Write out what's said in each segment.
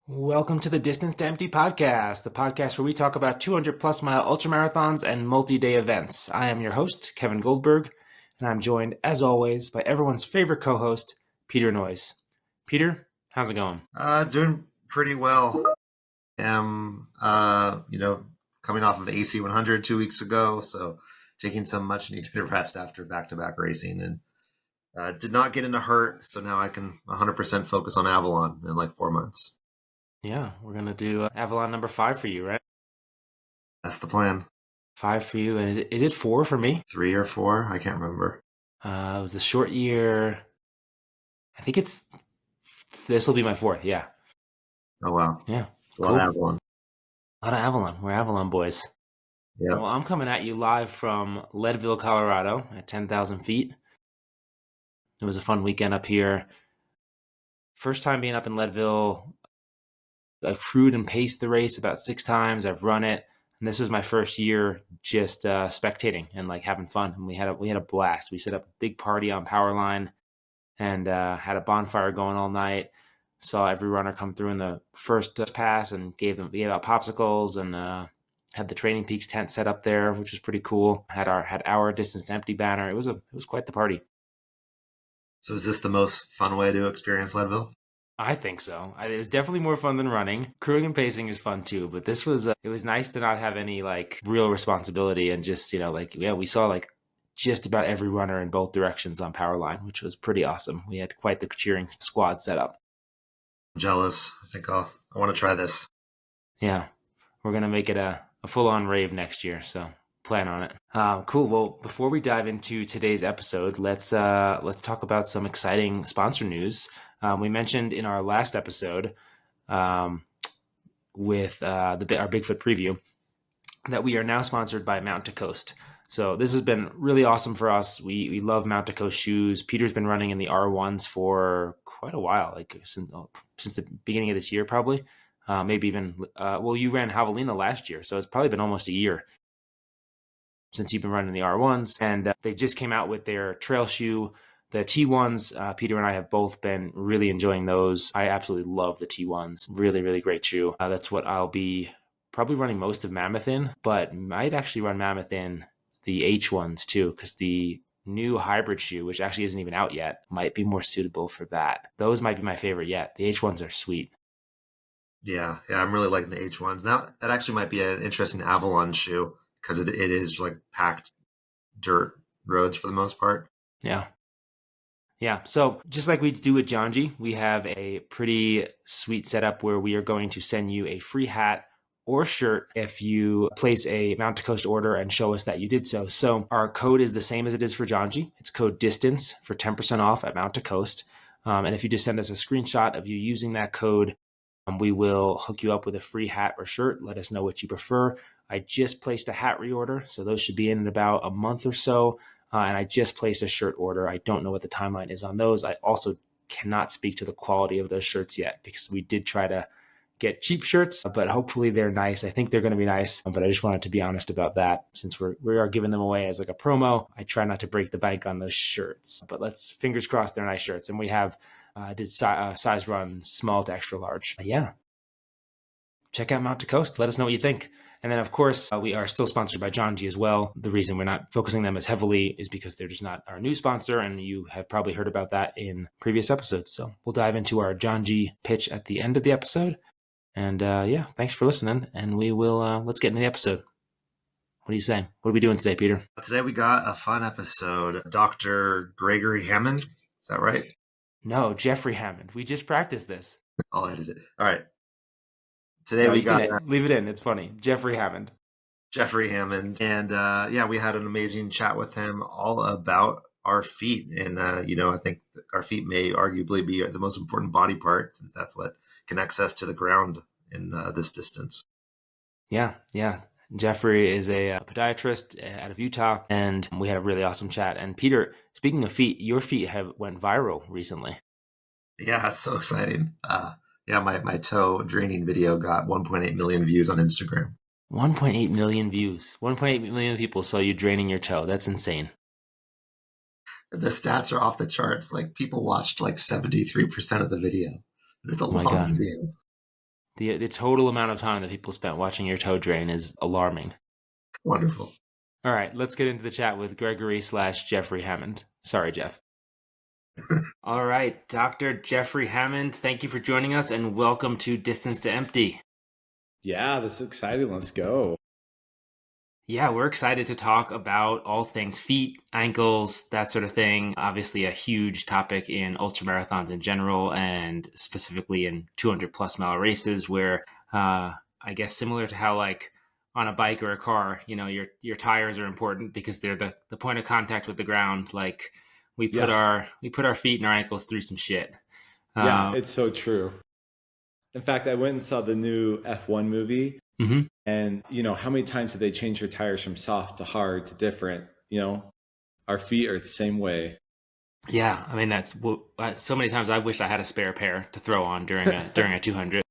Welcome to the Distance to Empty podcast, the podcast where we talk about 200 plus mile ultramarathons and multi day events. I am your host, Kevin Goldberg, and I'm joined, as always, by everyone's favorite co host, Peter Noyes. Peter, how's it going? Doing pretty well. Am coming off of AC 100 2 weeks ago, so taking some much needed rest after back-to-back racing, and did not get into hurt, so now I can 100% focus on Avalon in like 4 months. Yeah, we're going to do Avalon number 5 for you, right? That's the plan. 5 for you, and is it 4 for me? 3 or 4, I can't remember. It was the short year. I think this will be my 4th, yeah. Oh wow, Yeah, it's a lot of Avalon. A lot of Avalon. We're Avalon boys. Yeah. Well, I'm coming at you live from Leadville, Colorado at 10,000 feet. It was a fun weekend up here. First time being up in Leadville. I've crewed and paced the race about 6 times. I've run it, and this was my first year just spectating and like having fun. And we had a blast. We set up a big party on Powerline and had a bonfire going all night. Saw every runner come through in the first pass and gave out popsicles and had the Training Peaks tent set up there, which was pretty cool. Had our Distance to Empty banner. It was quite the party. So is this the most fun way to experience Leadville? I think so. It was definitely more fun than running. Crewing and pacing is fun too, but this was it was nice to not have any like real responsibility and just we saw like just about every runner in both directions on Powerline, which was pretty awesome. We had quite the cheering squad set up. I'm jealous. I think I want to try this. Yeah, we're gonna make it a full on rave next year, so plan on it. Cool. Well, before we dive into today's episode, let's talk about some exciting sponsor news. We mentioned in our last episode with our Bigfoot preview that we are now sponsored by Mountain to Coast. So this has been really awesome for us. We love Mountain to Coast shoes. Peter's been running in the R1s for quite a while, like since the beginning of this year, probably. Maybe even, you ran Javelina last year, so it's probably been almost a year since you've been running the R1s. And they just came out with their trail shoe, the T1s. Peter and I have both been really enjoying those. I absolutely love the T1s. Really, really great shoe. That's what I'll be probably running most of Mammoth in, but might actually run Mammoth in the H1s too, because the new hybrid shoe, which actually isn't even out yet, might be more suitable for that. Those might be my favorite yet. The H1s are sweet. Yeah, I'm really liking the H1s. Now, that actually might be an interesting Avalon shoe because it is like packed dirt roads for the most part. Yeah. Yeah, so just like we do with Janji, we have a pretty sweet setup where we are going to send you a free hat or shirt if you place a Mount to Coast order and show us that you did so. So our code is the same as it is for Janji. It's code DISTANCE for 10% off at Mount to Coast. And if you just send us a screenshot of you using that code, we will hook you up with a free hat or shirt. Let us know what you prefer. I just placed a hat reorder, so those should be in about a month or so. And I just placed a shirt order. I don't know what the timeline is on those. I also cannot speak to the quality of those shirts yet because we did try to get cheap shirts, but hopefully they're nice. I think they're going to be nice, but I just wanted to be honest about that since we are giving them away as like a promo. I try not to break the bank on those shirts, but let's fingers crossed they're nice shirts. And we have size run small to extra large. Yeah. Check out Mount to Coast. Let us know what you think. And then, of course, we are still sponsored by Janji as well. The reason we're not focusing them as heavily is because they're just not our new sponsor, and you have probably heard about that in previous episodes. So we'll dive into our Janji pitch at the end of the episode. And thanks for listening. And we will let's get into the episode. What do you say? What are we doing today, Peter? Today we got a fun episode. Dr. Gregory Hammond. Is that right? No, Jeffrey Hammond. We just practiced this. I'll edit it. All right. Today we got leave it in. It's funny. Jeffrey Hammond. And we had an amazing chat with him all about our feet. And I think our feet may arguably be the most important body part, since that's what connects us to the ground in this distance. Yeah. Jeffrey is a podiatrist out of Utah, and we had a really awesome chat. And Peter, speaking of feet, your feet have went viral recently. Yeah, it's so exciting. My toe draining video got 1.8 million views on Instagram. 1.8 million views. 1.8 million people saw you draining your toe. That's insane. The stats are off the charts. Like, people watched like 73% of the video. It's a long video. The total amount of time that people spent watching your toe drain is alarming. Wonderful. All right, let's get into the chat with Gregory/Jeffrey Hammond. Sorry, Jeff. All right, Dr. Jeffrey Hammond, thank you for joining us and welcome to Distance to Empty. Yeah, this is exciting. Let's go. Yeah, we're excited to talk about all things feet, ankles, that sort of thing. Obviously, a huge topic in ultramarathons in general, and specifically in 200 plus mile races, where I guess similar to how like on a bike or a car, your tires are important because they're the point of contact with the ground. Like we put our feet and our ankles through some shit. Yeah, it's so true. In fact, I went and saw the new F1 movie. Mm-hmm. And, how many times did they change their tires from soft to hard to different? Our feet are the same way. Yeah, I mean that's so many times I wish I had a spare pair to throw on during a 200.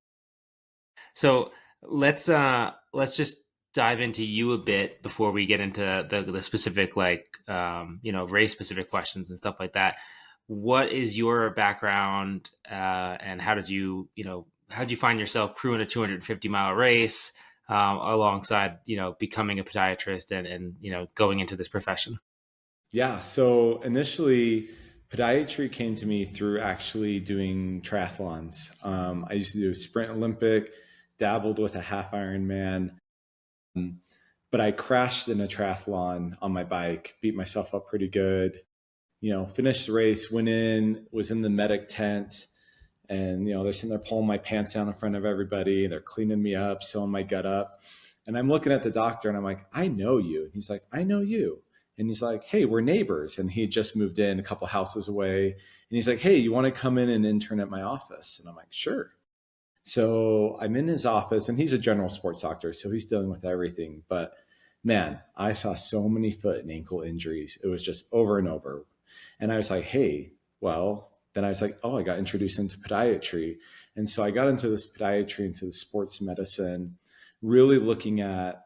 So let's just dive into you a bit before we get into the specific race specific questions and stuff like that. What is your background and how did you find yourself crewing a 250-mile race alongside becoming a podiatrist and going into this profession? Yeah. So initially, podiatry came to me through actually doing triathlons. I used to do Sprint Olympic, dabbled with a half Ironman, but I crashed in a triathlon on my bike, beat myself up pretty good. Finished the race, went in, was in the medic tent, and they're sitting there pulling my pants down in front of everybody. They're cleaning me up, sewing my gut up, and I'm looking at the doctor, and I'm like, I know you. And he's like, I know you. And he's like, hey, we're neighbors. And he had just moved in a couple houses away. And he's like, hey, you want to come in and intern at my office? And I'm like, sure. So I'm in his office, and he's a general sports doctor, so he's dealing with everything. But man, I saw so many foot and ankle injuries. It was just over and over. And I was like, hey, well, then I was like, oh, I got introduced into podiatry. And so I got into this podiatry, into the sports medicine, really looking at,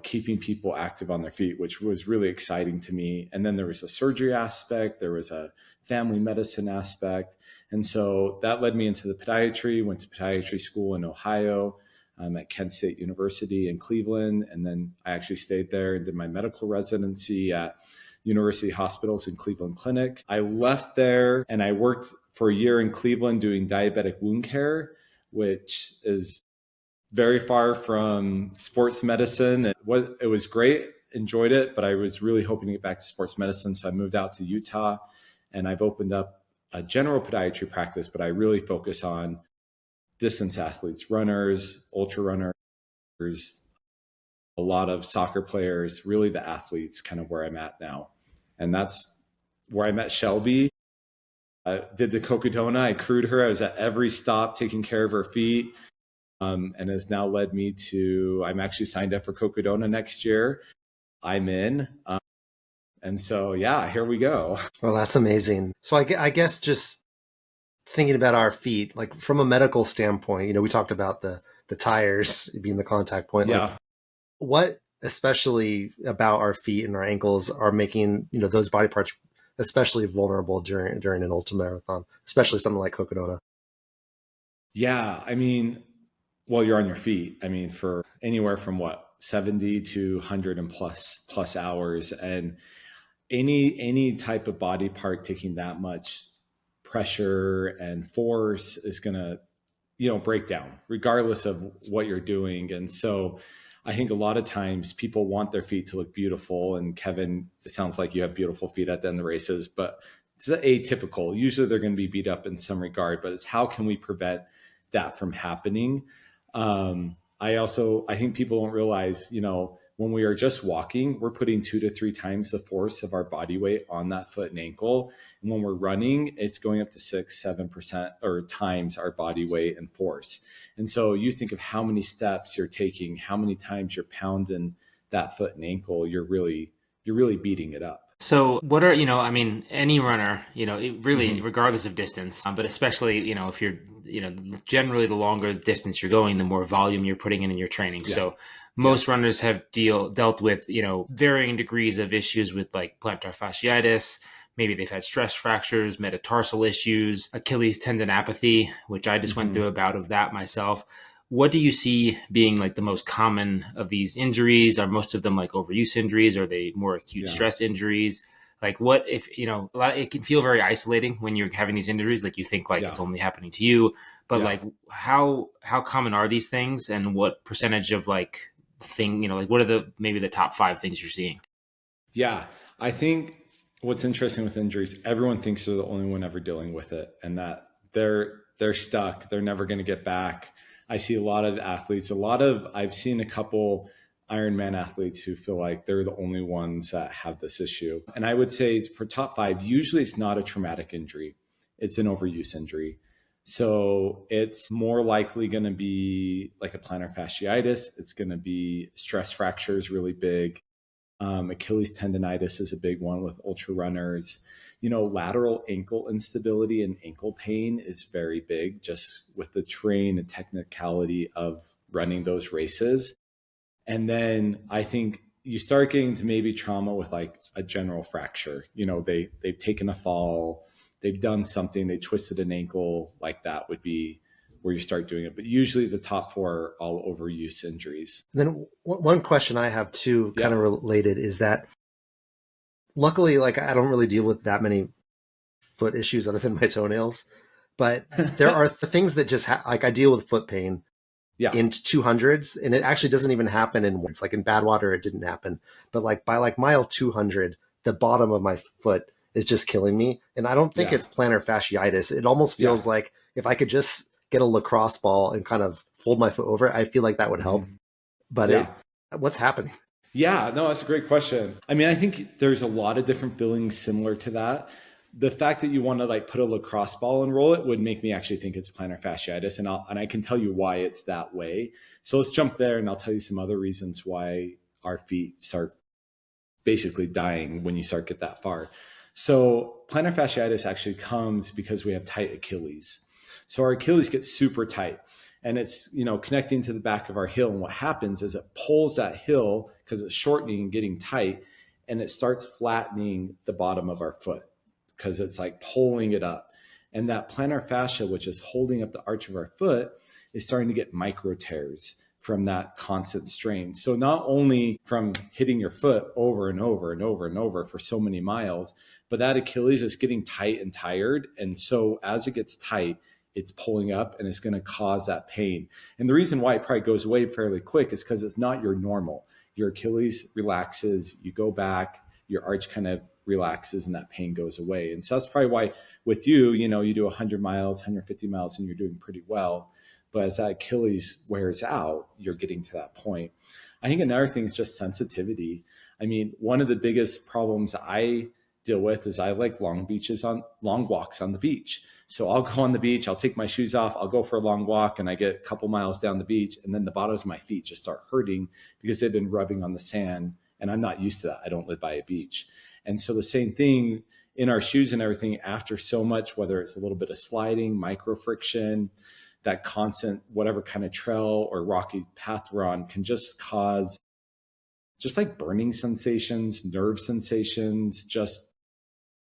keeping people active on their feet, which was really exciting to me. And then there was a surgery aspect, there was a family medicine aspect. And so that led me into the podiatry, went to podiatry school in Ohio, at Kent State University in Cleveland. And then I actually stayed there and did my medical residency at University Hospitals in Cleveland Clinic. I left there and I worked for a year in Cleveland doing diabetic wound care, which is very far from sports medicine. It was great, enjoyed it, but I was really hoping to get back to sports medicine. So I moved out to Utah and I've opened up a general podiatry practice, but I really focus on distance athletes, runners, ultra runners, a lot of soccer players, really the athletes, kind of where I'm at now. And that's where I met Shelby. I did the Cocodona. I crewed her. I was at every stop taking care of her feet, and has now led me to, I'm actually signed up for Cocodona next year. I'm in. And so, yeah, here we go. Well, that's amazing. So I guess just thinking about our feet, like from a medical standpoint, we talked about the tires being the contact point. Yeah. Like, what especially about our feet and our ankles are making, those body parts especially vulnerable during an ultramarathon, especially something like Cocodona? Yeah. I mean, well, you're on your feet. I mean, for anywhere from 70 to 100 and plus hours. And any type of body part taking that much pressure and force is going to, break down regardless of what you're doing. And so I think a lot of times people want their feet to look beautiful. And Kevin, it sounds like you have beautiful feet at the end of the races, but it's atypical. Usually they're going to be beat up in some regard, but it's how can we prevent that from happening? I think people don't realize, when we are just walking, we're putting 2 to 3 times the force of our body weight on that foot and ankle. And when we're running, it's going up to 6-7% or times our body weight and force. And so you think of how many steps you're taking, how many times you're pounding that foot and ankle, you're really beating it up. So what are, any runner, regardless of distance, but especially, if you're, generally the longer distance you're going, the more volume you're putting in your training. Yeah. So most runners have dealt with, varying degrees of issues with like plantar fasciitis, maybe they've had stress fractures, metatarsal issues, Achilles tendinopathy, which I just went through a bout of that myself. What do you see being like the most common of these injuries? Are most of them like overuse injuries? Are they more acute Yeah. stress injuries? Like what if, it can feel very isolating when you're having these injuries. Like you think like Yeah. it's only happening to you, but Yeah. like how common are these things, and what percentage of like like what are maybe the top 5 things you're seeing? Yeah. I think what's interesting with injuries, everyone thinks they're the only one ever dealing with it, and that they're stuck. They're never going to get back. I see a lot of athletes, I've seen a couple Ironman athletes who feel like they're the only ones that have this issue. And I would say for top 5, usually it's not a traumatic injury. It's an overuse injury. So it's more likely going to be like a plantar fasciitis. It's going to be stress fractures, really big. Achilles tendonitis is a big one with ultra runners. Lateral ankle instability and ankle pain is very big just with the terrain and technicality of running those races. And then I think you start getting to maybe trauma with like a general fracture. They've taken a fall, they've done something, they twisted an ankle, like that would be where you start doing it. But usually the top 4 are all overuse injuries. And then one question I have too, kind of related, is that luckily, like I don't really deal with that many foot issues other than my toenails, but there are things that just like I deal with foot pain in 200s, and it actually doesn't even happen in once. Like in Badwater, it didn't happen, but like by like mile 200, the bottom of my foot is just killing me, and I don't think it's plantar fasciitis. It almost feels like if I could just get a lacrosse ball and kind of fold my foot over it, I feel like that would help. But what's happening? Yeah, no, that's a great question. I mean, I think there's a lot of different feelings similar to that. The fact that you want to like put a lacrosse ball and roll it would make me actually think it's plantar fasciitis, and I can tell you why it's that way. So let's jump there, and I'll tell you some other reasons why our feet start basically dying when you start get that far. So plantar fasciitis actually comes because we have tight Achilles. So our Achilles gets super tight, and it's connecting to the back of our heel. And what happens is it pulls that heel because it's shortening and getting tight, and it starts flattening the bottom of our foot because it's like pulling it up. And that plantar fascia, which is holding up the arch of our foot, is starting to get micro tears from that constant strain. So not only from hitting your foot over and over and over and over for so many miles, but that Achilles is getting tight and tired. And so as it gets tight, it's pulling up and it's going to cause that pain. And the reason why it probably goes away fairly quick is because it's not your normal. Your Achilles relaxes, you go back, your arch kind of relaxes, and that pain goes away. And so that's probably why with you, you do 100 miles, 150 miles, and you're doing pretty well. But as that Achilles wears out, you're getting to that point. I think another thing is just sensitivity. I mean, one of the biggest problems I deal with is I like long walks on the beach. So I'll go on the beach, I'll take my shoes off, I'll go for a long walk, and I get a couple miles down the beach, and then the bottoms of my feet just start hurting because they've been rubbing on the sand, and I'm not used to that. I don't live by a beach. And so the same thing in our shoes and everything, after so much, whether it's a little bit of sliding, micro friction, that constant, whatever kind of trail or rocky path we're on, can just cause just like burning sensations, nerve sensations, just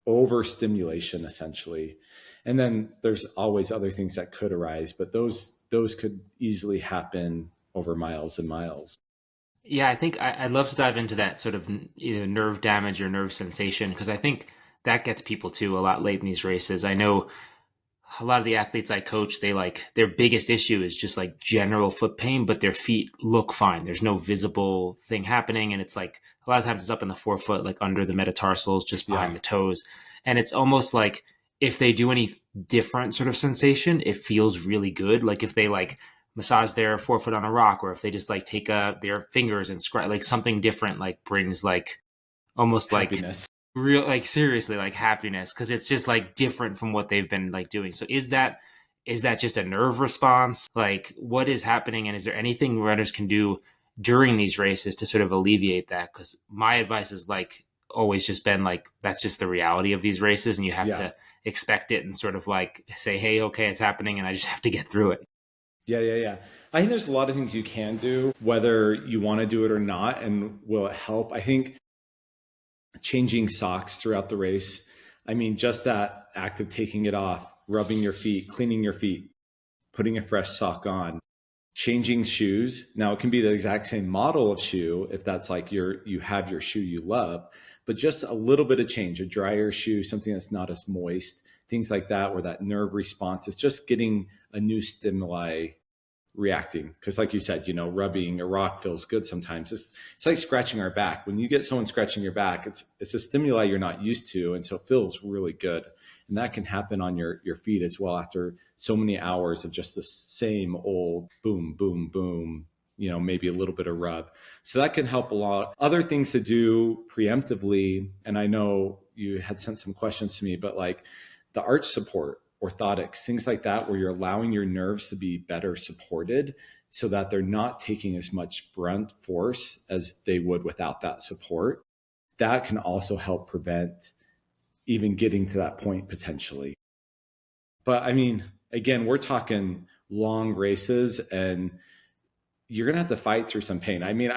overstimulation essentially. And then there's always other things that could arise, but those could easily happen over miles and miles. Yeah, I think I'd love to dive into that sort of either nerve damage or nerve sensation, because I think that gets people too a lot late in these races. I know a lot of the athletes I coach, they like their biggest issue is just like general foot pain, but their feet look fine. There's no visible thing happening. And it's like a lot of times it's up in the forefoot, like under the metatarsals, just behind the toes. And it's almost like if they do any different sort of sensation, it feels really good. Like if they like massage their forefoot on a rock, or if they just like take their fingers and scratch, like something different, like brings like almost happiness. Like real, like seriously, like happiness, because it's just like different from what they've been like doing. So is that just a nerve response? Like what is happening, and is there anything runners can do during these races to sort of alleviate that? Because my advice is like always just been like that's just the reality of these races, and you have to expect it and sort of like say, hey, okay, it's happening, and I just have to get through it. Yeah. I think there's a lot of things you can do, whether you want to do it or not, and will it help? I think changing socks throughout the race. I mean, just that act of taking it off, rubbing your feet, cleaning your feet, putting a fresh sock on, changing shoes. Now it can be the exact same model of shoe if that's like you have your shoe you love, but just a little bit of change, a drier shoe, something that's not as moist, things like that, where that nerve response is just getting a new stimuli reacting. Because like you said, rubbing a rock feels good sometimes. It's like scratching our back. When you get someone scratching your back, it's a stimuli you're not used to, and so it feels really good. And that can happen on your feet as well after so many hours of just the same old boom, boom, boom, maybe a little bit of rub. So that can help a lot. Other things to do preemptively, and I know you had sent some questions to me, but like the arch support, orthotics, things like that, where you're allowing your nerves to be better supported so that they're not taking as much brunt force as they would without that support. That can also help prevent even getting to that point potentially. But I mean, again, we're talking long races and you're going to have to fight through some pain. I mean,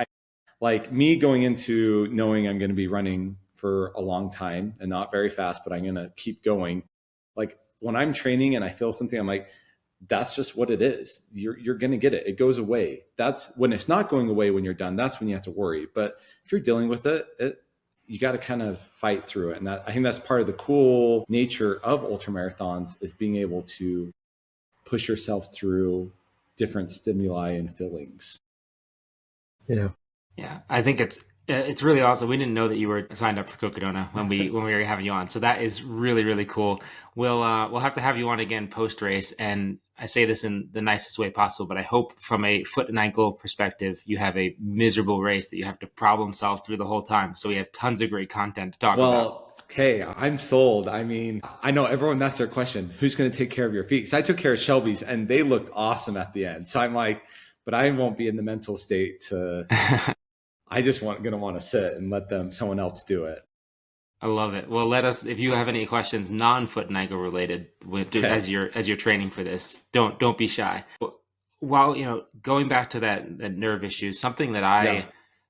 like me going into knowing I'm going to be running for a long time and not very fast, but I'm going to keep going. Like when I'm training and I feel something, I'm like, that's just what it is. You're going to get it. It goes away. That's when it's not going away when you're done. That's when you have to worry. But if you're dealing with it, you got to kind of fight through it. And I think that's part of the cool nature of ultramarathons is being able to push yourself through different stimuli and feelings. Yeah. Yeah. I think it's really awesome. We didn't know that you were signed up for Cocodona when we were having you on. So that is really, really cool. We'll have to have you on again post race. And I say this in the nicest way possible, but I hope from a foot and ankle perspective, you have a miserable race that you have to problem solve through the whole time. So we have tons of great content to talk about. Okay, I'm sold. I mean, I know everyone, that's their question. Who's going to take care of your feet? Because I took care of Shelby's and they looked awesome at the end. So I'm like, but I won't be in the mental state to, I just going to want to sit and let someone else do it. I love it. Well, let us, if you have any questions, non-foot and ankle related as you're training for this, don't be shy. While, going back to that nerve issue, something that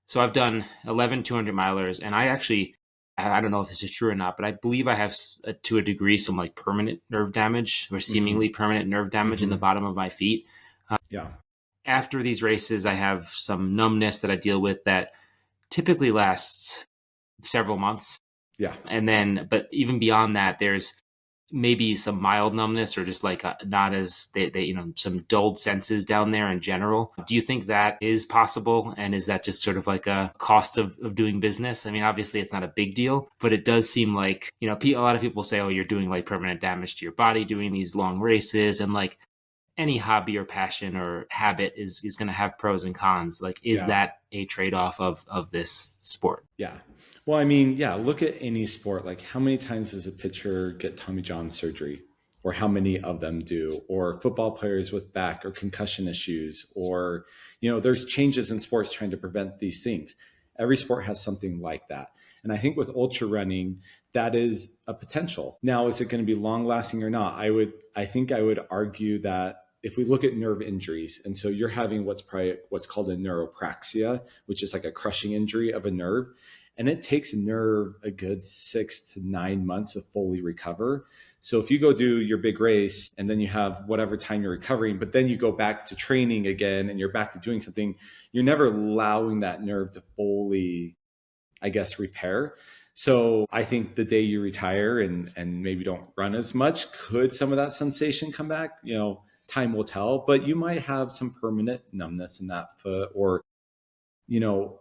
so I've done 11 200 milers and I don't know if this is true or not, but I believe I have to a degree some like permanent nerve damage or seemingly permanent nerve damage in the bottom of my feet. After these races, I have some numbness that I deal with that typically lasts several months. Yeah. And then, but even beyond that, there's maybe some mild numbness or just like not as they some dulled senses down there in general. Do you think that is possible? And is that just sort of like a cost of doing business? I mean, obviously it's not a big deal, but it does seem like, a lot of people say, oh, you're doing like permanent damage to your body doing these long races. And like any hobby or passion or habit is going to have pros and cons. Like, is that a trade-off of this sport? Yeah. Well, I mean, look at any sport. Like how many times does a pitcher get Tommy John surgery or how many of them do, or football players with back or concussion issues, or, there's changes in sports trying to prevent these things. Every sport has something like that. And I think with ultra running, that is a potential. Now, is it going to be long lasting or not? I think I would argue that if we look at nerve injuries, and so you're having what's called a neuropraxia, which is like a crushing injury of a nerve. And it takes a nerve a good 6 to 9 months to fully recover. So if you go do your big race and then you have whatever time you're recovering, but then you go back to training again and you're back to doing something, you're never allowing that nerve to fully, repair. So I think the day you retire and maybe don't run as much, could some of that sensation come back? Time will tell, but you might have some permanent numbness in that foot or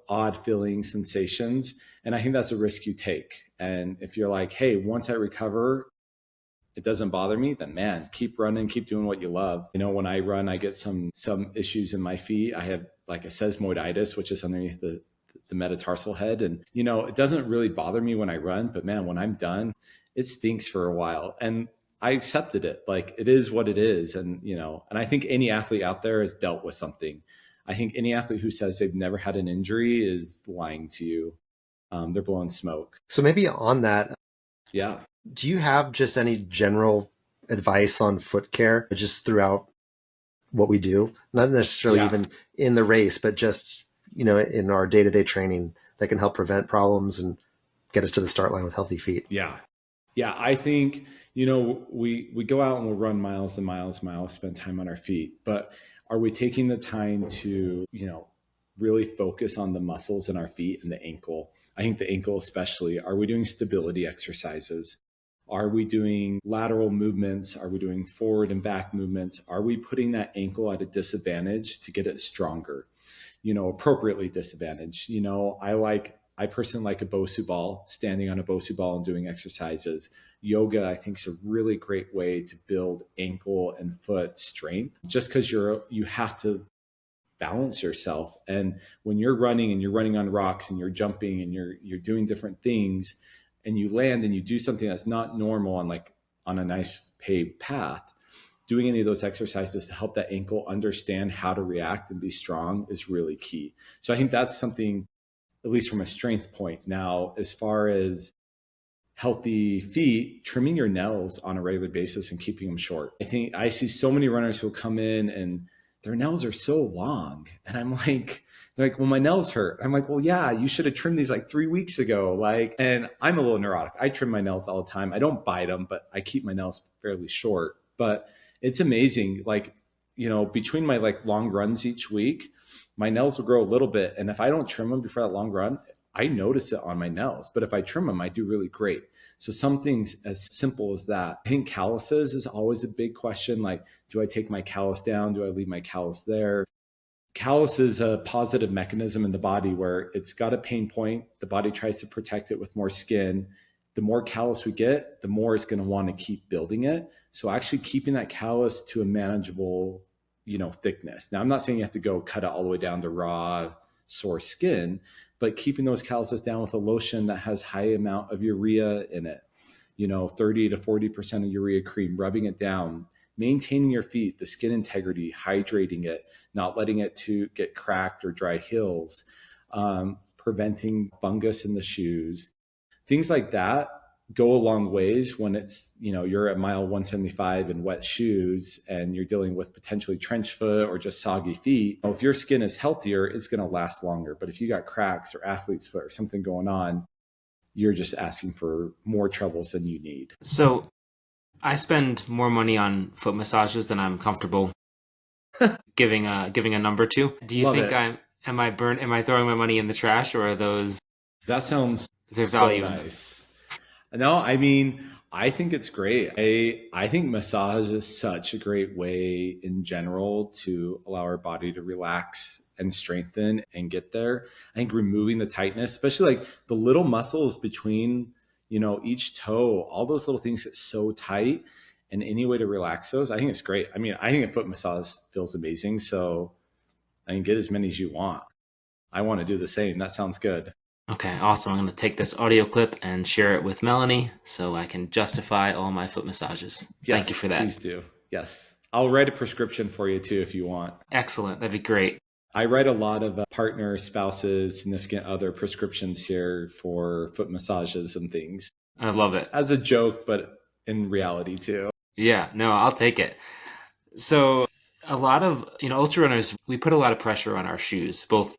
odd feeling sensations. And I think that's a risk you take. And if you're like, hey, once I recover, it doesn't bother me, then man, keep running, keep doing what you love. When I run, I get some issues in my feet. I have like a sesamoiditis, which is underneath the metatarsal head. And, it doesn't really bother me when I run, but man, when I'm done, it stinks for a while. And I accepted it. Like it is what it is. And, and I think any athlete out there has dealt with something. I think any athlete who says they've never had an injury is lying to you. They're blowing smoke. So maybe on that, do you have just any general advice on foot care just throughout what we do? Not necessarily even in the race, but just, in our day-to-day training that can help prevent problems and get us to the start line with healthy feet. Yeah. Yeah, I think, we go out and we'll run miles and miles and miles, spend time on our feet, but are we taking the time to, really focus on the muscles in our feet and the ankle? I think the ankle especially. Are we doing stability exercises? Are we doing lateral movements? Are we doing forward and back movements? Are we putting that ankle at a disadvantage to get it stronger? Appropriately disadvantaged. I personally like a Bosu ball, standing on a Bosu ball and doing exercises. Yoga, I think, is a really great way to build ankle and foot strength, just because you have to balance yourself. And when you're running and you're running on rocks and you're jumping and you're doing different things, and you land and you do something that's not normal on a nice paved path, doing any of those exercises to help that ankle understand how to react and be strong is really key. So I think that's something, at least from a strength point. Now, as far as healthy feet, trimming your nails on a regular basis and keeping them short. I think I see so many runners who come in and their nails are so long. And I'm like, they're like, well, my nails hurt. I'm like, well, yeah, you should have trimmed these like 3 weeks ago. And I'm a little neurotic. I trim my nails all the time. I don't bite them, but I keep my nails fairly short. But it's amazing. Between my long runs each week, my nails will grow a little bit. And if I don't trim them before that long run, I notice it on my nails. But if I trim them, I do really great. So something as simple as that. I think calluses is always a big question. Do I take my callus down? Do I leave my callus there? Callus is a positive mechanism in the body where it's got a pain point. The body tries to protect it with more skin. The more callus we get, the more it's going to want to keep building it. So actually keeping that callus to a manageable, thickness. Now, I'm not saying you have to go cut it all the way down to raw, sore skin, but keeping those calluses down with a lotion that has high amount of urea in it, 30 to 40% of urea cream, rubbing it down, maintaining your feet, the skin integrity, hydrating it, not letting it to get cracked or dry heels, preventing fungus in the shoes, things like that go a long ways when it's, you're at mile 175 in wet shoes and you're dealing with potentially trench foot or just soggy feet. If your skin is healthier, it's going to last longer. But if you got cracks or athlete's foot or something going on, you're just asking for more troubles than you need. So I spend more money on foot massages than I'm comfortable giving a number to. Do you think am I throwing my money in the trash, or are those? That sounds is there so value nice. No, I mean, I think it's great. I think massage is such a great way in general to allow our body to relax and strengthen and get there. I think removing the tightness, especially the little muscles between, each toe, all those little things get so tight, and any way to relax those, I think it's great. I mean, I think a foot massage feels amazing. So I can get as many as you want. I want to do the same. That sounds good. Okay, awesome. I'm going to take this audio clip and share it with Melanie so I can justify all my foot massages. Yes, thank you for that. Please do. Yes. I'll write a prescription for you too if you want. Excellent. That'd be great. I write a lot of partner, spouses, significant other prescriptions here for foot massages and things. I love it. As a joke, but in reality too. Yeah, no, I'll take it. So a lot of, ultra runners, we put a lot of pressure on our shoes, both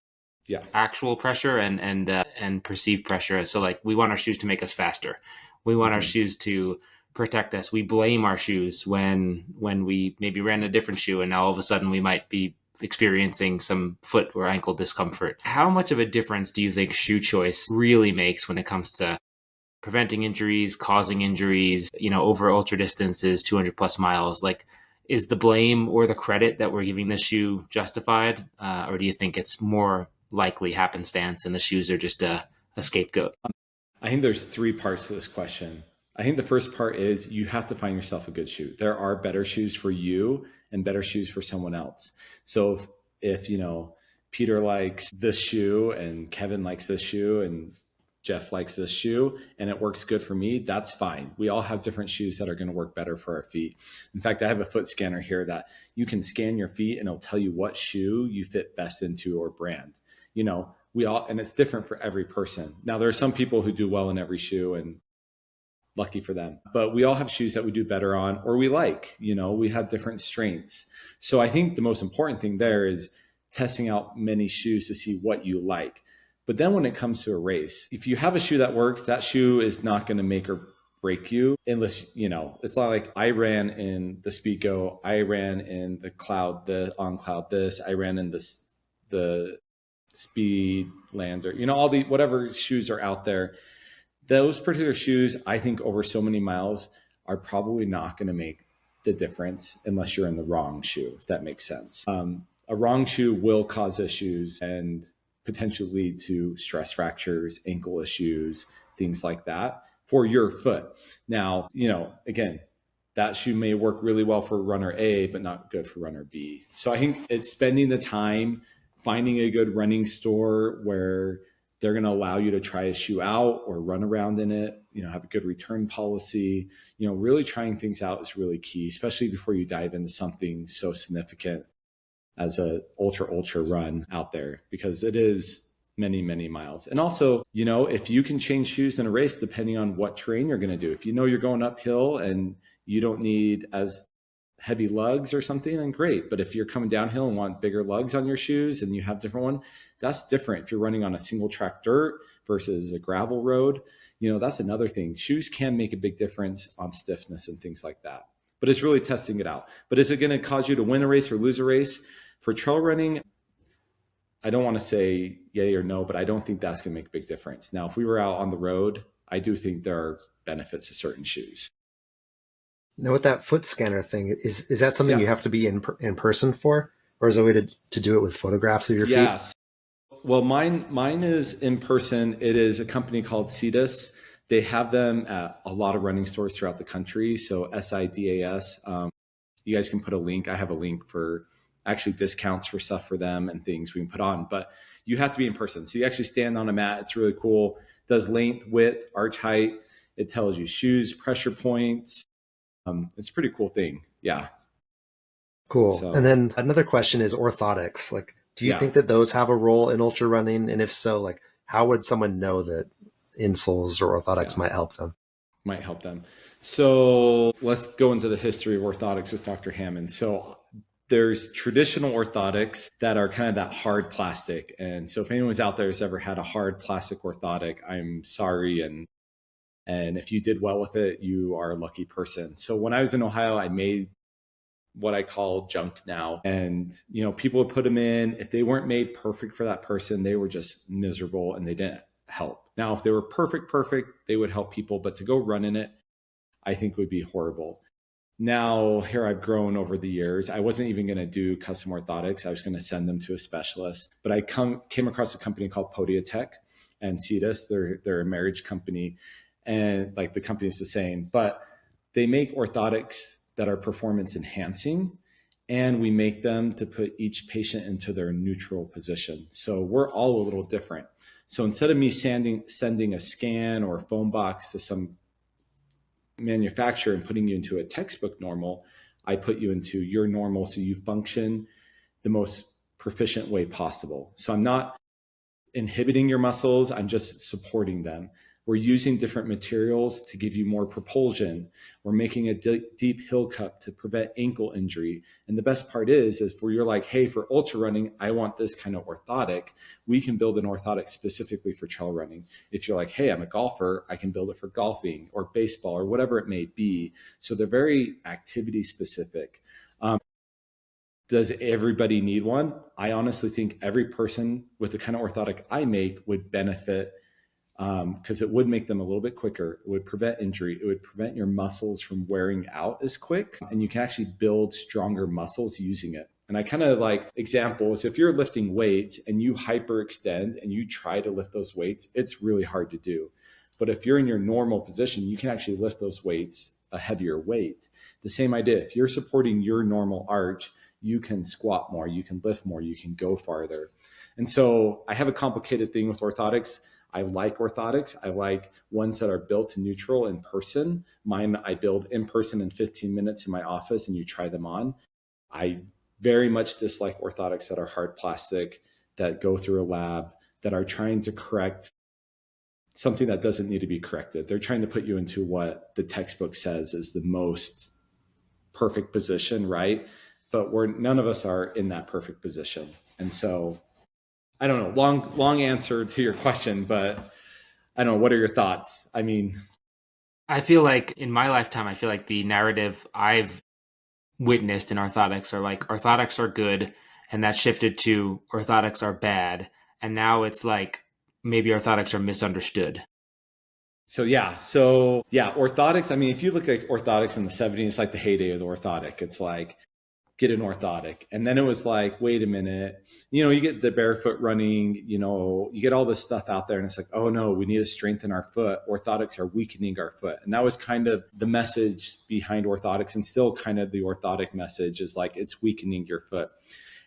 actual pressure and perceived pressure. So we want our shoes to make us faster. We want our shoes to protect us. We blame our shoes when we maybe ran a different shoe and now all of a sudden we might be experiencing some foot or ankle discomfort. How much of a difference do you think shoe choice really makes when it comes to preventing injuries, causing injuries, over ultra distances, 200 plus miles? Is the blame or the credit that we're giving this shoe justified? Or do you think it's more likely happenstance and the shoes are just a scapegoat? I think there's 3 parts to this question. I think the first part is you have to find yourself a good shoe. There are better shoes for you and better shoes for someone else. So if Peter likes this shoe and Kevin likes this shoe and Jeff likes this shoe and it works good for me, that's fine. We all have different shoes that are going to work better for our feet. In fact, I have a foot scanner here that you can scan your feet and it'll tell you what shoe you fit best into or brand. And it's different for every person. Now, there are some people who do well in every shoe and lucky for them, but we all have shoes that we do better on or we like, we have different strengths. So I think the most important thing there is testing out many shoes to see what you like. But then when it comes to a race, if you have a shoe that works, that shoe is not going to make or break you unless, it's not like I ran in the Speedgo, I ran in the Cloud, the On Cloud this, I ran in the Speed Lander, all the whatever shoes are out there. Those particular shoes, I think over so many miles are probably not going to make the difference unless you're in the wrong shoe, if that makes sense. A wrong shoe will cause issues and potentially lead to stress fractures, ankle issues, things like that for your foot. Now, again, that shoe may work really well for runner A, but not good for runner B. So I think it's spending the time finding a good running store where they're going to allow you to try a shoe out or run around in it, have a good return policy. Really trying things out is really key, especially before you dive into something so significant as a ultra run out there, because it is many, many miles. And also, if you can change shoes in a race, depending on what terrain you're going to do, if you're going uphill and you don't need as heavy lugs or something, then great. But if you're coming downhill and want bigger lugs on your shoes and you have different one, that's different. If you're running on a single track dirt versus a gravel road, that's another thing. Shoes can make a big difference on stiffness and things like that. But it's really testing it out. But is it going to cause you to win a race or lose a race? For trail running, I don't want to say yay or no, but I don't think that's going to make a big difference. Now, if we were out on the road, I do think there are benefits to certain shoes. Now, with that foot scanner thing, is that something you have to be in person for? Or is there a way to do it with photographs of your feet? Yes. Well, mine is in person. It is a company called Cetus. They have them at a lot of running stores throughout the country. So SIDAS. You guys can put a link. I have a link for actually discounts for stuff for them and things we can put on. But you have to be in person. So you actually stand on a mat. It's really cool. It does length, width, arch height. It tells you shoes, pressure points. It's a pretty cool thing. Yeah. Cool. So, and then another question is orthotics. Like, do you think that those have a role in ultra running? And if so, like, how would someone know that insoles or orthotics might help them? Might help them. So let's go into the history of orthotics with Dr. Hammond. So there's traditional orthotics that are kind of that hard plastic. And so if anyone's out there who's ever had a hard plastic orthotic, I'm sorry. And if you did well with it, you are a lucky person. So when I was in Ohio, I made what I call junk now. And, people would put them in. If they weren't made perfect for that person, they were just miserable and they didn't help. Now, if they were perfect, they would help people. But to go run in it, I think would be horrible. Now, here I've grown over the years. I wasn't even going to do custom orthotics. I was going to send them to a specialist. But I came across a company called Podiatrist and Cetus. They're a marriage company. And like the company is the same, but they make orthotics that are performance enhancing, and we make them to put each patient into their neutral position. So we're all a little different. So instead of me sending a scan or a phone box to some manufacturer and putting you into a textbook normal, I put you into your normal so you function the most proficient way possible. So I'm not inhibiting your muscles, I'm just supporting them. We're using different materials to give you more propulsion. We're making a deep heel cup to prevent ankle injury. And the best part is where you're like, hey, for ultra running, I want this kind of orthotic. We can build an orthotic specifically for trail running. If you're like, hey, I'm a golfer, I can build it for golfing or baseball or whatever it may be. So they're very activity specific. Does everybody need one? I honestly think every person with the kind of orthotic I make would benefit because it would make them a little bit quicker. It would prevent injury. It would prevent your muscles from wearing out as quick. And you can actually build stronger muscles using it. And I kind of like examples, if you're lifting weights and you hyperextend and you try to lift those weights, it's really hard to do. But if you're in your normal position, you can actually lift those weights, a heavier weight. The same idea, if you're supporting your normal arch, you can squat more, you can lift more, you can go farther. And so I have a complicated thing with orthotics. I like orthotics. I like ones that are built to neutral in person. Mine, I build in person in 15 minutes in my office and you try them on. I very much dislike orthotics that are hard plastic, that go through a lab, that are trying to correct something that doesn't need to be corrected. They're trying to put you into what the textbook says is the most perfect position, right? But none of us are in that perfect position. And so I don't know, long answer to your question, but I don't know. What are your thoughts? I mean, I feel like in my lifetime, I feel like the narrative I've witnessed in orthotics are like orthotics are good, and that shifted to orthotics are bad. And now it's like maybe orthotics are misunderstood. So yeah, orthotics. I mean, if you look at orthotics in the '70s, it's like the heyday of the orthotic. It's like get an orthotic, and then it was like, wait a minute, you get the barefoot running, you get all this stuff out there, and it's like, oh no, we need to strengthen our foot. Orthotics are weakening our foot, and that was kind of the message behind orthotics, and still kind of the orthotic message is like it's weakening your foot.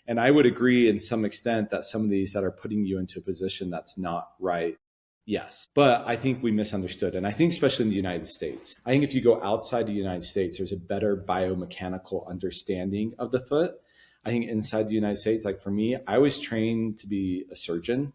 And I would agree in some extent that some of these that are putting you into a position that's not right. Yes. But I think we misunderstood. And I think, especially in the United States, I think if you go outside the United States, there's a better biomechanical understanding of the foot. I think inside the United States, like for me, I was trained to be a surgeon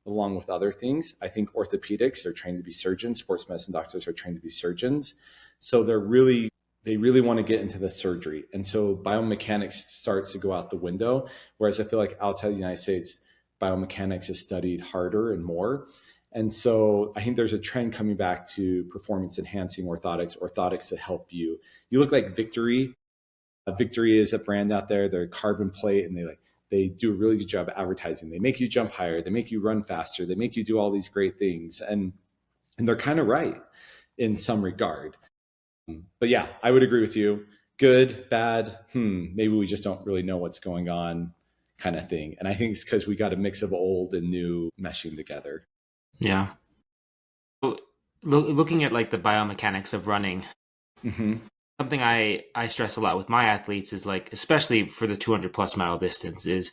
along with other things. I think orthopedics are trained to be surgeons, sports medicine doctors are trained to be surgeons. So they really want to get into the surgery. And so biomechanics starts to go out the window. Whereas I feel like outside the United States, biomechanics is studied harder and more. And so I think there's a trend coming back to performance enhancing orthotics that help you. You look like Victory. Victory is a brand out there. They're carbon plate, and they do a really good job advertising. They make you jump higher. They make you run faster. They make you do all these great things. And they're kind of right in some regard. But yeah, I would agree with you. Good, bad, maybe we just don't really know what's going on kind of thing. And I think it's because we got a mix of old and new meshing together. Yeah. So, looking at like the biomechanics of running, something I stress a lot with my athletes is like, especially for the 200 plus mile distance, is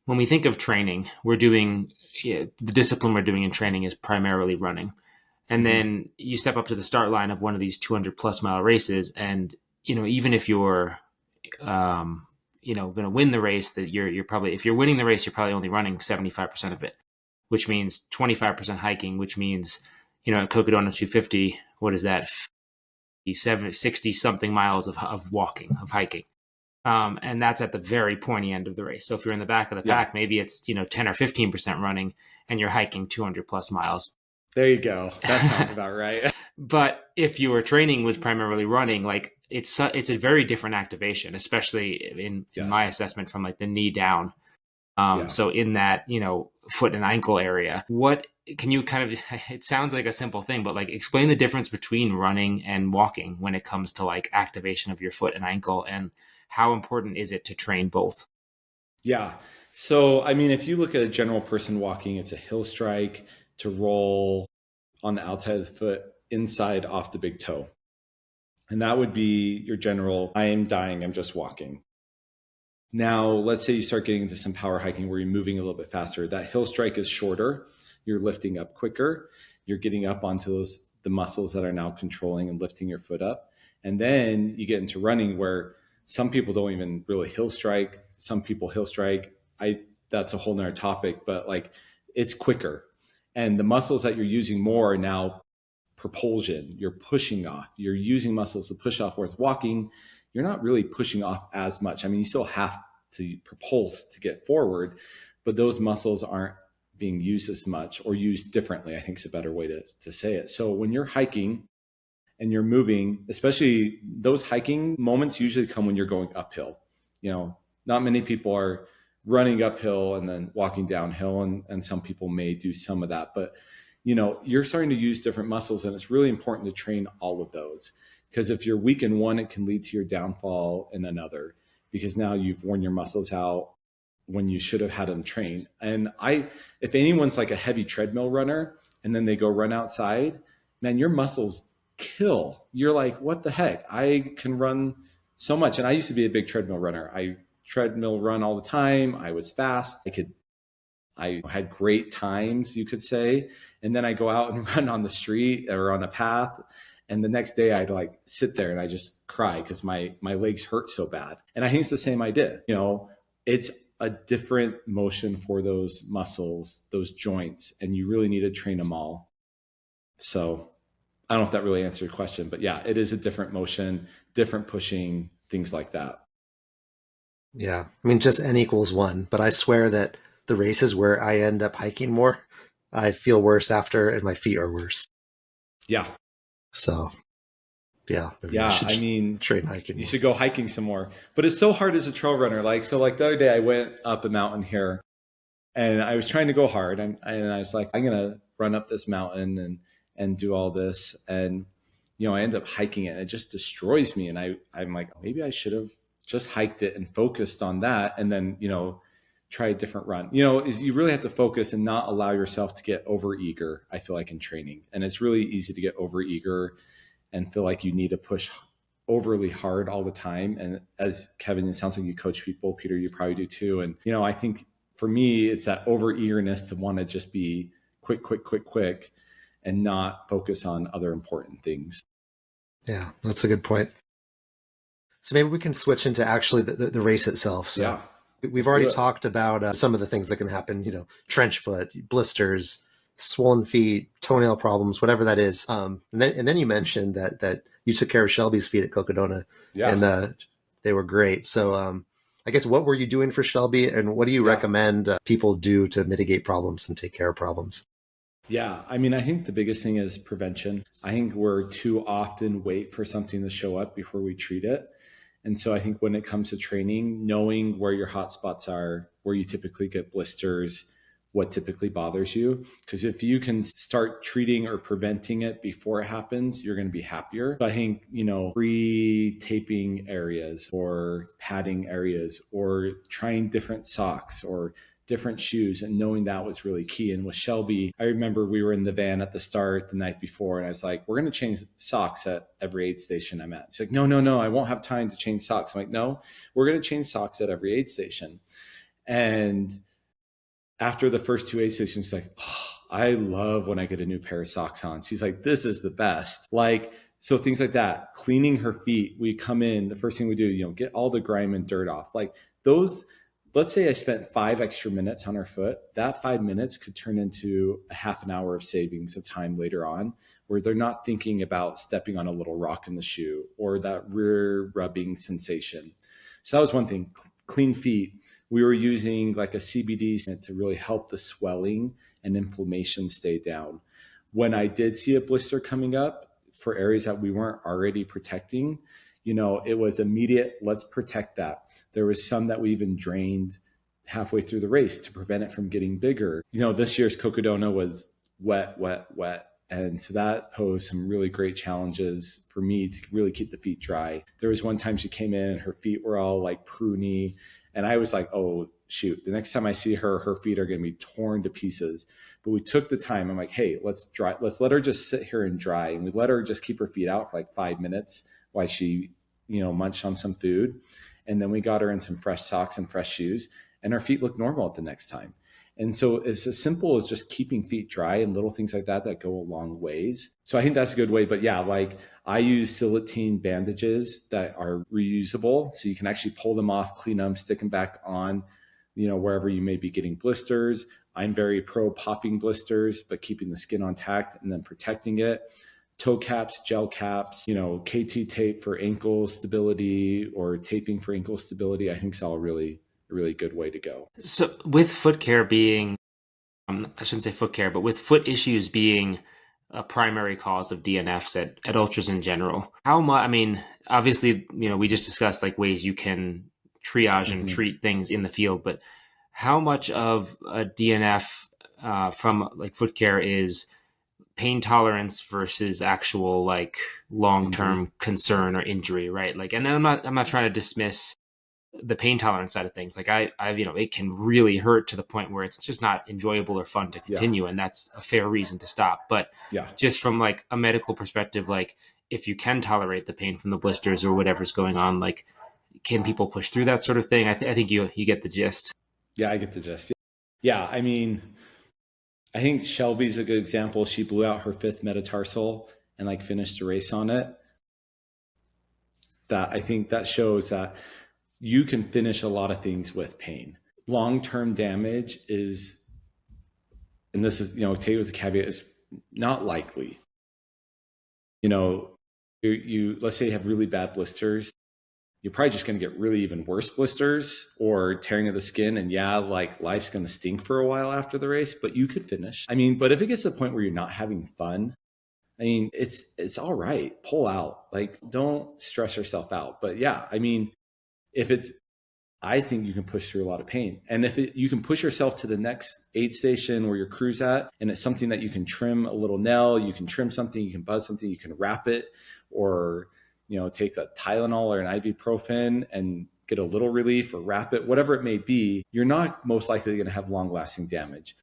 when we think of training, we're doing the discipline we're doing in training is primarily running. And then you step up to the start line of one of these 200 plus mile races. And, even if you're, going to win the race, that you're probably, if you're winning the race, you're probably only running 75% of it, which means 25% hiking, which means, at Cocodona 250, what is that? 60 something miles of walking, of hiking. And that's at the very pointy end of the race. So if you're in the back of the pack, maybe it's, 10 or 15% running and you're hiking 200 plus miles. There you go. That sounds about right. But if your training was primarily running, like it's a very different activation, especially in my assessment from like the knee down. So in that, foot and ankle area, what can you kind of, it sounds like a simple thing, but like explain the difference between running and walking when it comes to like activation of your foot and ankle, and how important is it to train both? Yeah. So, I mean, if you look at a general person walking, it's a heel strike to roll on the outside of the foot, inside off the big toe. And that would be your general, I am dying, I'm just walking. Now, let's say you start getting into some power hiking where you're moving a little bit faster. That heel strike is shorter. You're lifting up quicker. You're getting up onto the muscles that are now controlling and lifting your foot up. And then you get into running where some people don't even really heel strike. Some people heel strike. That's a whole nother topic, but like it's quicker. And the muscles that you're using more are now propulsion. You're pushing off. You're using muscles to push off, whereas walking, you're not really pushing off as much. I mean, you still have to propulse to get forward, but those muscles aren't being used as much, or used differently, I think is a better way to say it. So when you're hiking and you're moving, especially those hiking moments usually come when you're going uphill. Not many people are running uphill and then walking downhill, and some people may do some of that, but you're starting to use different muscles, and it's really important to train all of those, because if you're weak in one, it can lead to your downfall in another, because now you've worn your muscles out when you should have had them trained. And if anyone's like a heavy treadmill runner and then they go run outside, man, your muscles kill. You're like, what the heck? I can run so much. And I used to be a big treadmill runner. I treadmill run all the time. I was fast. I had great times, you could say. And then I go out and run on the street or on a path. And the next day I'd like sit there and I just cry because my legs hurt so bad. And I think it's the same idea. It's a different motion for those muscles, those joints, and you really need to train them all. So I don't know if that really answered your question, but yeah, it is a different motion, different pushing, things like that. Yeah. I mean, just N equals 1, but I swear that the races where I end up hiking more, I feel worse after and my feet are worse. Yeah. So Yeah. Maybe I Yeah, should I mean, train hiking you more. should go hiking some more. But it's so hard as a trail runner. Like, so like the other day I went up a mountain here and I was trying to go hard. And I was like, I'm going to run up this mountain and do all this. And, I end up hiking it and it just destroys me. And I'm like, maybe I should have just hiked it and focused on that. And then, try a different run. Is you really have to focus and not allow yourself to get over eager, I feel like, in training. And it's really easy to get over eager and feel like you need to push overly hard all the time. And as Kevin, it sounds like you coach people. Peter, you probably do too. And, I think for me, it's that over eagerness to want to just be quick, and not focus on other important things. Yeah, that's a good point. So maybe we can switch into actually the race itself. So Yeah. we've already talked about some of the things that can happen, trench foot, blisters, swollen feet, toenail problems, whatever that is. And then you mentioned that you took care of Shelby's feet at Cocodona, and they were great. So I guess what were you doing for Shelby, and what do you recommend people do to mitigate problems and take care of problems? Yeah, I mean, I think the biggest thing is prevention. I think we're too often wait for something to show up before we treat it. And so I think when it comes to training, knowing where your hot spots are, where you typically get blisters, what typically bothers you. Because if you can start treating or preventing it before it happens, you're going to be happier. So I think, pre-taping areas or padding areas or trying different socks or different shoes, and knowing that was really key. And with Shelby, I remember we were in the van at the start the night before, and I was like, we're going to change socks at every aid station I'm at. She's like, no, I won't have time to change socks. I'm like, no, we're going to change socks at every aid station. And after the first 2 aid stations, she's like, oh, I love when I get a new pair of socks on. She's like, this is the best. So things like that, cleaning her feet. We come in, the first thing we do, get all the grime and dirt off. Like those, let's say I spent 5 extra minutes on her foot. That 5 minutes could turn into a half an hour of savings of time later on, where they're not thinking about stepping on a little rock in the shoe or that rear rubbing sensation. So that was one thing. Clean feet. We were using like a CBD to really help the swelling and inflammation stay down. When I did see a blister coming up for areas that we weren't already protecting, it was immediate, let's protect that. There was some that we even drained halfway through the race to prevent it from getting bigger. This year's Cocodona was wet. And so that posed some really great challenges for me to really keep the feet dry. There was one time she came in and her feet were all like pruny. And I was like, oh, shoot, the next time I see her, her feet are going to be torn to pieces. But we took the time. I'm like, hey, let's let her just sit here and dry. And we let her just keep her feet out for like 5 minutes while she, munched on some food. And then we got her in some fresh socks and fresh shoes, and her feet looked normal at the next time. And so it's as simple as just keeping feet dry and little things like that go a long ways. So I think that's a good way. But yeah, like I use silicone bandages that are reusable. So you can actually pull them off, clean them, stick them back on, wherever you may be getting blisters. I'm very pro popping blisters, but keeping the skin intact and then protecting it. Toe caps, gel caps, KT tape for ankle stability or taping for ankle stability, I think is all really good way to go. So with foot care being, I shouldn't say foot care, but with foot issues being a primary cause of DNFs at ultras in general, how much, obviously, we just discussed like ways you can triage and treat things in the field, but how much of a DNF from like foot care is pain tolerance versus actual like long-term concern or injury, right? Like, and I'm not trying to dismiss the pain tolerance side of things. Like I've it can really hurt to the point where it's just not enjoyable or fun to continue. And that's a fair reason to stop. But just from like a medical perspective, like if you can tolerate the pain from the blisters or whatever's going on, like can people push through that sort of thing? I think you get the gist. Yeah, I get the gist. Yeah. I think Shelby's a good example. She blew out her 5th metatarsal and like finished the race on it. That I think that shows that you can finish a lot of things with pain. Long-term damage is, and this is, take it with a caveat, is not likely. You let's say you have really bad blisters, you're probably just going to get really even worse blisters or tearing of the skin. And like life's going to stink for a while after the race, but you could finish. But if it gets to the point where you're not having fun, I mean, it's all right. Pull out. Like, don't stress yourself out. But yeah, I mean, if it's, I think you can push through a lot of pain. And if you can push yourself to the next aid station where your crew's at, and it's something that you can trim a little nail, you can trim something, you can buzz something, you can wrap it, or, take a Tylenol or an ibuprofen and get a little relief, or wrap it, whatever it may be, you're not most likely going to have long lasting damage.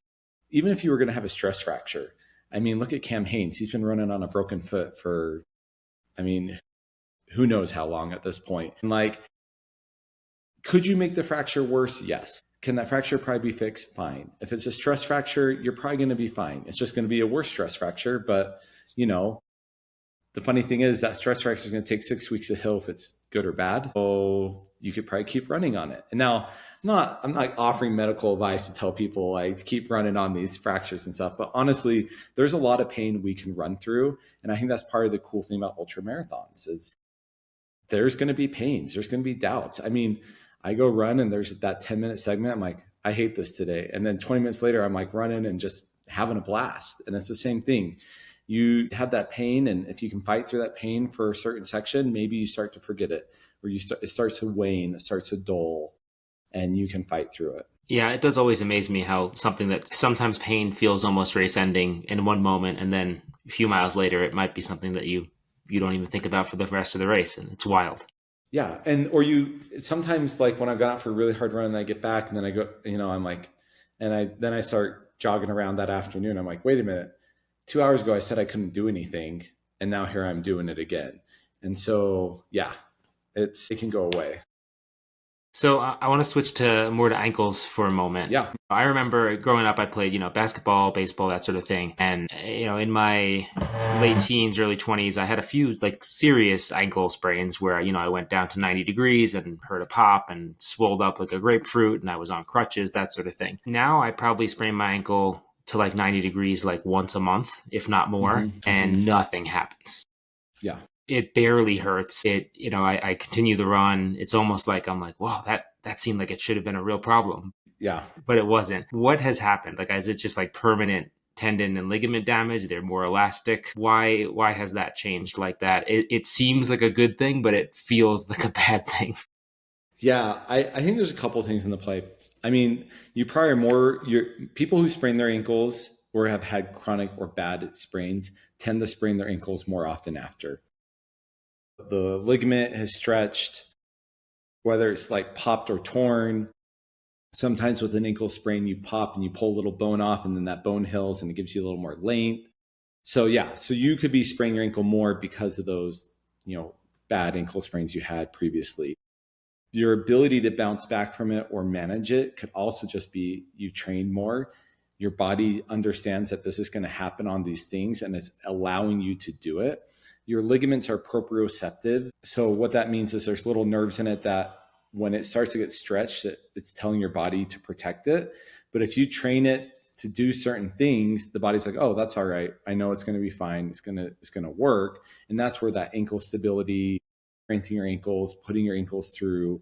Even if you were going to have a stress fracture, I mean, look at Cam Hanes. He's been running on a broken foot for, I mean, who knows how long at this point. And like, could you make the fracture worse? Yes. Can that fracture probably be fixed? Fine. If it's a stress fracture, you're probably going to be fine. It's just going to be a worse stress fracture. But, the funny thing is that stress fracture is going to take 6 weeks to heal if it's good or bad. So you could probably keep running on it. And now I'm not offering medical advice to tell people like to keep running on these fractures and stuff. But honestly, there's a lot of pain we can run through. And I think that's part of the cool thing about ultra marathons is there's going to be pains. There's going to be doubts. I mean, I go run and there's that 10-minute segment. I'm like, I hate this today. And then 20 minutes later, I'm like running and just having a blast. And it's the same thing. You have that pain. And if you can fight through that pain for a certain section, maybe you start to forget it, or it starts to wane, it starts to dull, and you can fight through it. Yeah, it does always amaze me how something that sometimes pain feels almost race ending in one moment, and then a few miles later, it might be something that you don't even think about for the rest of the race. And it's wild. Yeah. Or you sometimes, like when I've gone out for a really hard run and I get back and then I go, I'm like, then I start jogging around that afternoon. I'm like, wait a minute, 2 hours ago, I said I couldn't do anything. And now here I'm doing it again. And so, yeah, it can go away. So I want to switch more to ankles for a moment. Yeah. I remember growing up, I played, basketball, baseball, that sort of thing. And, in my late teens, early 20s, I had a few like serious ankle sprains where, I went down to 90 degrees and heard a pop and swelled up like a grapefruit and I was on crutches, that sort of thing. Now I probably sprain my ankle to like 90 degrees like once a month, if not more, and nothing happens. Yeah. It barely hurts. I continue the run. It's almost like I'm like, wow, that seemed like it should have been a real problem. Yeah. But it wasn't. What has happened? Like, is it just like permanent tendon and ligament damage? They're more elastic. Why has that changed like that? It seems like a good thing, but it feels like a bad thing. Yeah. I think there's a couple of things in the play. I mean, you probably people who sprain their ankles or have had chronic or bad sprains tend to sprain their ankles more often after. The ligament has stretched, whether it's like popped or torn. Sometimes with an ankle sprain, you pop and you pull a little bone off and then that bone heals and it gives you a little more length. So yeah, so you could be spraining your ankle more because of those, bad ankle sprains you had previously. Your ability to bounce back from it or manage it could also just be you train more. Your body understands that this is going to happen on these things and is allowing you to do it. Your ligaments are proprioceptive. So what that means is there's little nerves in it that when it starts to get stretched, it's telling your body to protect it. But if you train it to do certain things, the body's like, oh, that's all right. I know it's going to be fine. It's going to work. And that's where that ankle stability, strengthening your ankles, putting your ankles through,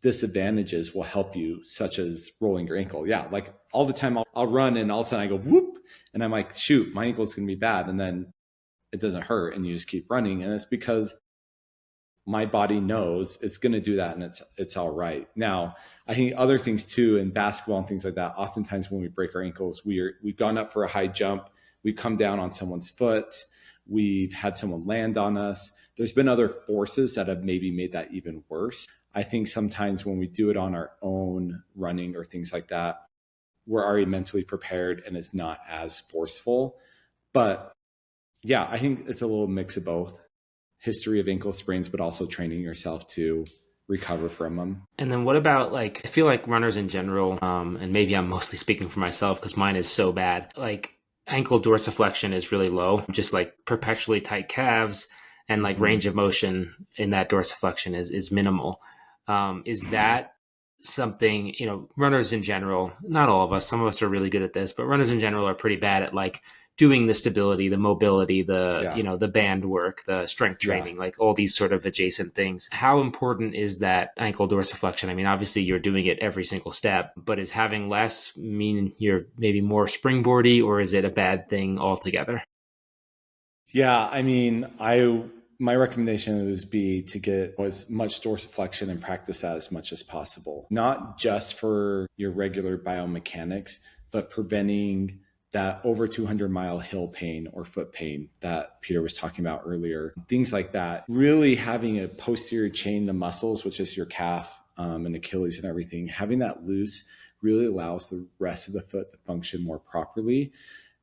disadvantages will help you, such as rolling your ankle. Yeah. Like all the time I'll run and all of a sudden I go whoop and I'm like, shoot, my ankle is going to be bad. And then it doesn't hurt and you just keep running. And it's because my body knows it's going to do that and it's all right. Now, I think other things too, in basketball and things like that, oftentimes when we break our ankles, we've gone up for a high jump, we've come down on someone's foot, we've had someone land on us. There's been other forces that have maybe made that even worse. I think sometimes when we do it on our own running or things like that, we're already mentally prepared and it's not as forceful. But yeah, I think it's a little mix of both. History of ankle sprains, but also training yourself to recover from them. And then what about I feel like runners in general, and maybe I'm mostly speaking for myself because mine is so bad, like ankle dorsiflexion is really low, just like perpetually tight calves and like range of motion in that dorsiflexion is minimal. Is that something, runners in general, not all of us, some of us are really good at this, but runners in general are pretty bad at like doing the stability, the mobility, the band work, the strength training, like all these sort of adjacent things. How important is that ankle dorsiflexion? I mean, obviously you're doing it every single step, but is having less mean you're maybe more springboardy, or is it a bad thing altogether? Yeah, I mean, my recommendation would be to get as much dorsiflexion and practice that as much as possible. Not just for your regular biomechanics, but preventing that over 200-mile hill pain or foot pain that Peter was talking about earlier. Things like that. Really having a posterior chain to muscles, which is your calf and Achilles and everything, having that loose really allows the rest of the foot to function more properly.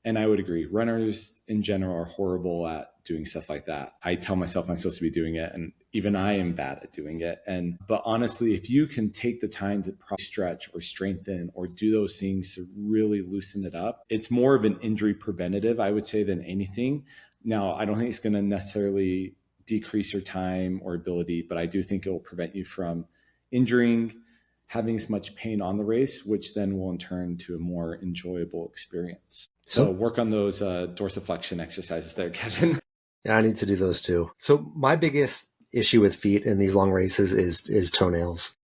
And I would agree, runners in general are horrible at doing stuff like that. I tell myself I'm supposed to be doing it, and even I am bad at doing it. But honestly, if you can take the time to stretch or strengthen or do those things to really loosen it up, it's more of an injury preventative, I would say, than anything. Now, I don't think it's going to necessarily decrease your time or ability, but I do think it will prevent you from injuring, having as much pain on the race, which then will in turn to a more enjoyable experience. So work on those dorsiflexion exercises there, Kevin. Yeah, I need to do those too. So my biggest issue with feet in these long races is toenails.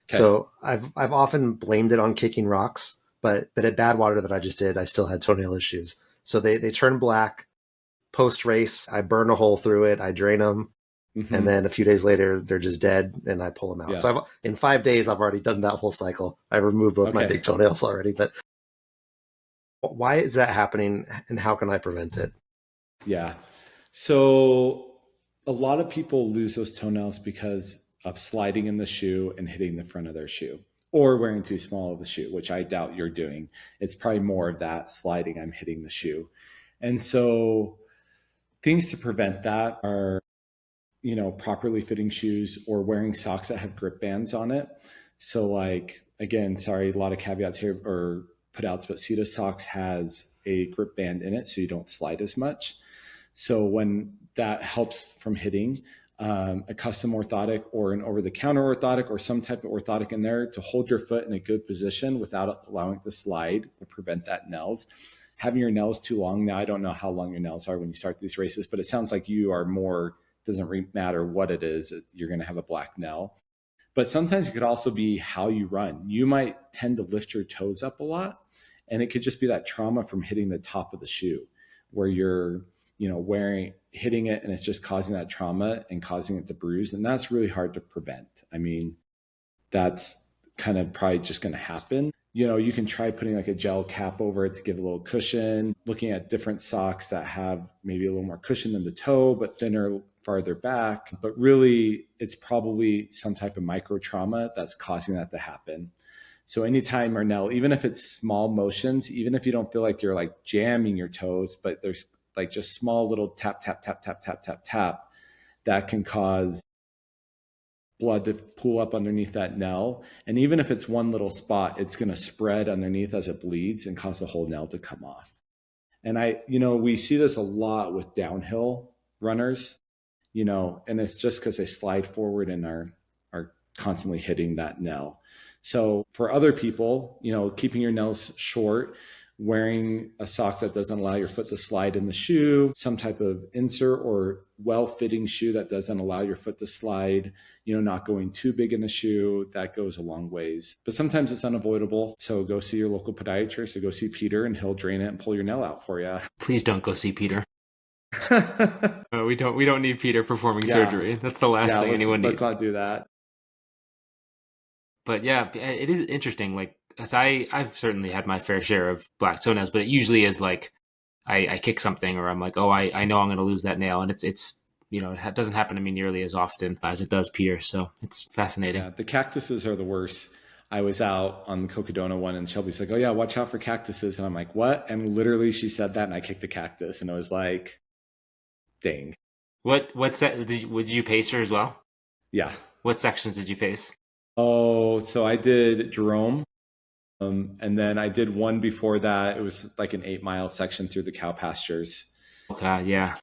Okay. So I've often blamed it on kicking rocks, but at Badwater that I just did, I still had toenail issues. So they turn black post race. I burn a hole through it. I drain them. Mm-hmm. And then a few days later, they're just dead, and I pull them out. Yeah. So in 5 days, I've already done that whole cycle. I removed both my big toenails already. But why is that happening, and how can I prevent it? Yeah. So a lot of people lose those toenails because of sliding in the shoe and hitting the front of their shoe, or wearing too small of a shoe, which I doubt you're doing. It's probably more of that sliding, I'm hitting the shoe. And so things to prevent that are, properly fitting shoes or wearing socks that have grip bands on it. So like, again, sorry, a lot of caveats here or put outs, but Ceta socks has a grip band in it, so you don't slide as much. So when that helps from hitting, a custom orthotic or an over-the-counter orthotic or some type of orthotic in there to hold your foot in a good position without allowing it to slide will prevent that nails. Having your nails too long, now I don't know how long your nails are when you start these races, but it sounds like you are more, doesn't matter what it is, you're going to have a black nail. But sometimes it could also be how you run. You might tend to lift your toes up a lot, and it could just be that trauma from hitting the top of the shoe where you're hitting it, and it's just causing that trauma and causing it to bruise. And that's really hard to prevent. I mean, that's kind of probably just going to happen. You can try putting like a gel cap over it to give a little cushion, looking at different socks that have maybe a little more cushion than the toe, but thinner farther back. But really, it's probably some type of micro trauma that's causing that to happen. So anytime Arnell, even if it's small motions, even if you don't feel like you're like jamming your toes, but there's like just small little tap, tap, tap, tap, tap, tap, tap, that can cause blood to pool up underneath that nail. And even if it's one little spot, it's going to spread underneath as it bleeds and cause the whole nail to come off. And we see this a lot with downhill runners, and it's just because they slide forward and are constantly hitting that nail. So for other people, keeping your nails short, wearing a sock that doesn't allow your foot to slide in the shoe, some type of insert or well-fitting shoe that doesn't allow your foot to slide, not going too big in the shoe, that goes a long ways. But sometimes it's unavoidable. So go see your local podiatrist or go see Peter, and he'll drain it and pull your nail out for you. Please don't go see Peter. We don't need Peter performing surgery. That's the last thing anyone needs. Let's not do that. But yeah, it is interesting. Like, as I've certainly had my fair share of black toenails, but it usually is like I kick something, or I'm like, oh, I know I'm going to lose that nail, and it's it doesn't happen to me nearly as often as it does Peter. So it's fascinating. Yeah, the cactuses are the worst. I was out on the Cocodona one, and Shelby's like, oh yeah, watch out for cactuses, and I'm like, what? And literally she said that, and I kicked a cactus, and I was like, dang. What set did you pace her as well? Yeah. What sections did you pace? Oh, so I did Jerome. And then I did one before that. It was like an 8-mile section through the cow pastures. Okay, yeah.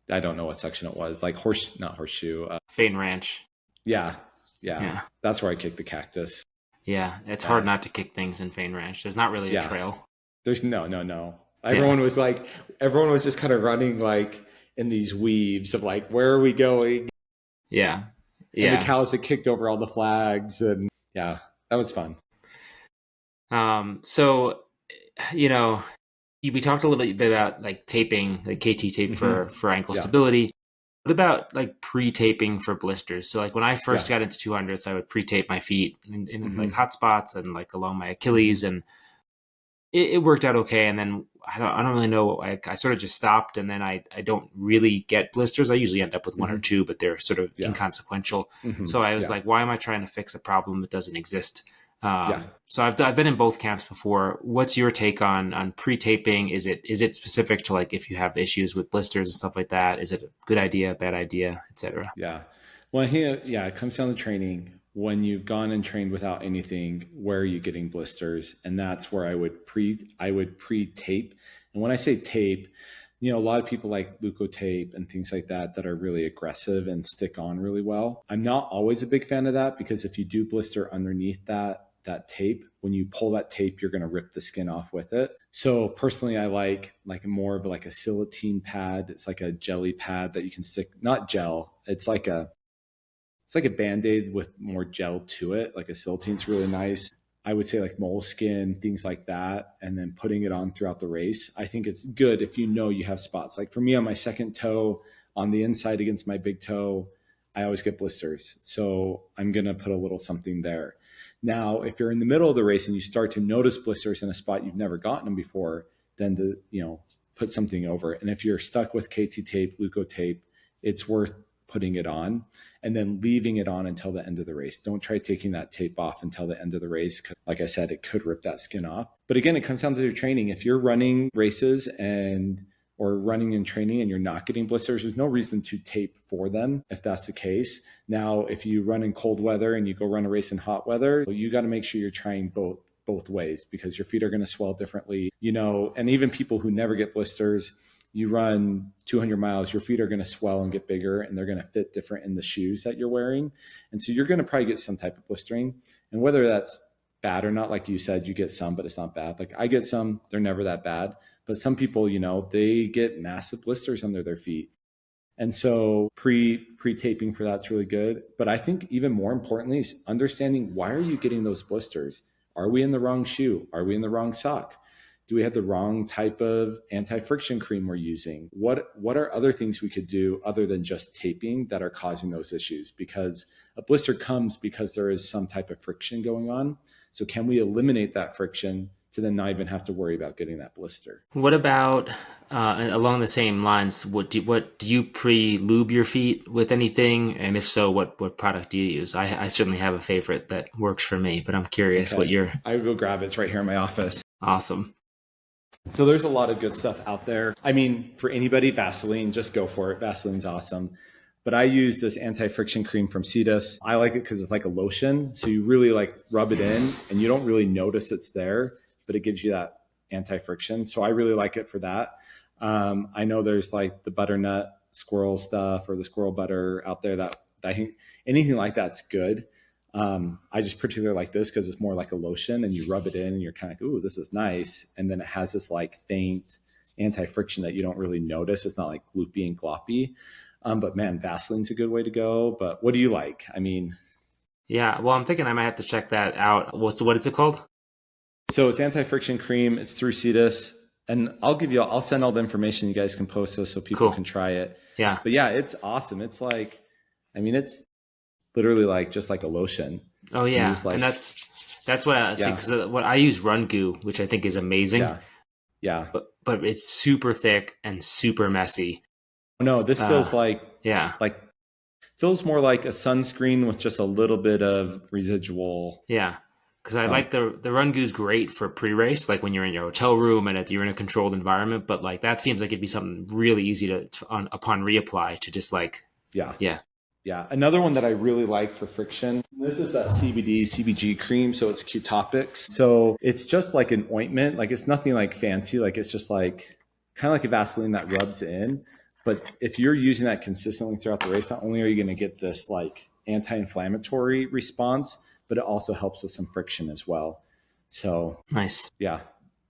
I don't know what section it was. Like not horseshoe. Fain Ranch. Yeah. That's where I kicked the cactus. Yeah, it's hard not to kick things in Fain Ranch. There's not really a trail. There's no. Everyone was like, everyone was just kind of running like in these weaves of like, where are we going? Yeah. And the Yeah. cows had kicked over all the flags, and yeah, that was fun. So, you know, we talked a little bit about like taping, like KT tape for ankle Yeah. stability. What about like pre-taping for blisters? So like when I first Yeah. got into 200s, I would pre-tape my feet in like hot spots and like along my Achilles, and it worked out okay. And then I don't really know. I sort of just stopped, and then I don't really get blisters. I usually end up with one or two, but they're sort of Yeah. inconsequential. So I was Yeah. like, why am I trying to fix a problem that doesn't exist? Yeah. So I've been in both camps before. What's your take on pre-taping? Is it specific to like if you have issues with blisters and stuff like that? Is it a good idea, bad idea, etc.? Yeah. Well, here, yeah, it comes down to training. When you've gone and trained without anything, where are you getting blisters? And that's where I would pre-tape. And when I say tape, a lot of people like leukotape and things like that are really aggressive and stick on really well. I'm not always a big fan of that, because if you do blister underneath that tape, when you pull that tape, you're going to rip the skin off with it. So personally, I like more of like a silicone pad. It's like a jelly pad that you can stick, not gel. It's like a Band-Aid with more gel to it. Like a silitone's really nice. I would say like moleskin, things like that, and then putting it on throughout the race. I think it's good if you have spots. Like for me on my second toe, on the inside against my big toe, I always get blisters. So I'm going to put a little something there. Now, if you're in the middle of the race and you start to notice blisters in a spot you've never gotten them before, then put something over it. And if you're stuck with KT tape, leukotape, it's worth putting it on and then leaving it on until the end of the race. Don't try taking that tape off until the end of the race, because like I said, it could rip that skin off. But again, it comes down to your training. If you're running races or running and training and you're not getting blisters, there's no reason to tape for them if that's the case. Now, if you run in cold weather and you go run a race in hot weather, you got to make sure you're trying both ways, because your feet are going to swell differently, and even people who never get blisters, you run 200 miles, your feet are going to swell and get bigger, and they're going to fit different in the shoes that you're wearing. And so you're going to probably get some type of blistering. And whether that's bad or not, like you said, you get some, but it's not bad. Like I get some, they're never that bad. But some people, they get massive blisters under their feet. And so pre-taping for that's really good. But I think even more importantly is understanding, why are you getting those blisters? Are we in the wrong shoe? Are we in the wrong sock? Do we have the wrong type of anti-friction cream we're using? What are other things we could do other than just taping that are causing those issues? Because a blister comes because there is some type of friction going on. So can we eliminate that friction to then not even have to worry about getting that blister? What about along the same lines? What do you pre-lube your feet with anything? And if so, what product do you use? I certainly have a favorite that works for me, but I'm curious what your. I will go grab it. It's right here in my office. Awesome. So there's a lot of good stuff out there. I mean, for anybody, Vaseline, just go for it. Vaseline's awesome. But I use this anti-friction cream from Cetus. I like it because it's like a lotion. So you really like rub it in and you don't really notice it's there, but it gives you that anti-friction. So I really like it for that. I know there's like the butternut squirrel stuff or the squirrel butter out there that I think anything like that's good. I just particularly like this because it's more like a lotion and you rub it in and you're kind of like, ooh, this is nice. And then it has this like faint anti-friction that you don't really notice. It's not like gloopy and gloppy. But man, Vaseline's a good way to go. But what do you like? I mean, yeah, well, I'm thinking I might have to check that out. What is it called? So it's anti-friction cream. It's through Cetus. And I'll send all the information. You guys can post this so people can try it. Yeah. But yeah, it's awesome. It's like, it's literally like just like a lotion. Oh yeah, and that's what I see, because what I use Run Goo, which I think is amazing. Yeah. But it's super thick and super messy. No, this feels feels more like a sunscreen with just a little bit of residual. Yeah, because I like the Run Goo's great for pre-race, like when you're in your hotel room and you're in a controlled environment. But like that seems like it'd be something really easy upon reapply to just like. Yeah. Another one that I really like for friction, this is that CBG cream. So it's Q-Topics. So it's just like an ointment. Like it's nothing like fancy. Like it's just like kind of like a Vaseline that rubs in. But if you're using that consistently throughout the race, not only are you going to get this like anti-inflammatory response, but it also helps with some friction as well. So nice. Yeah,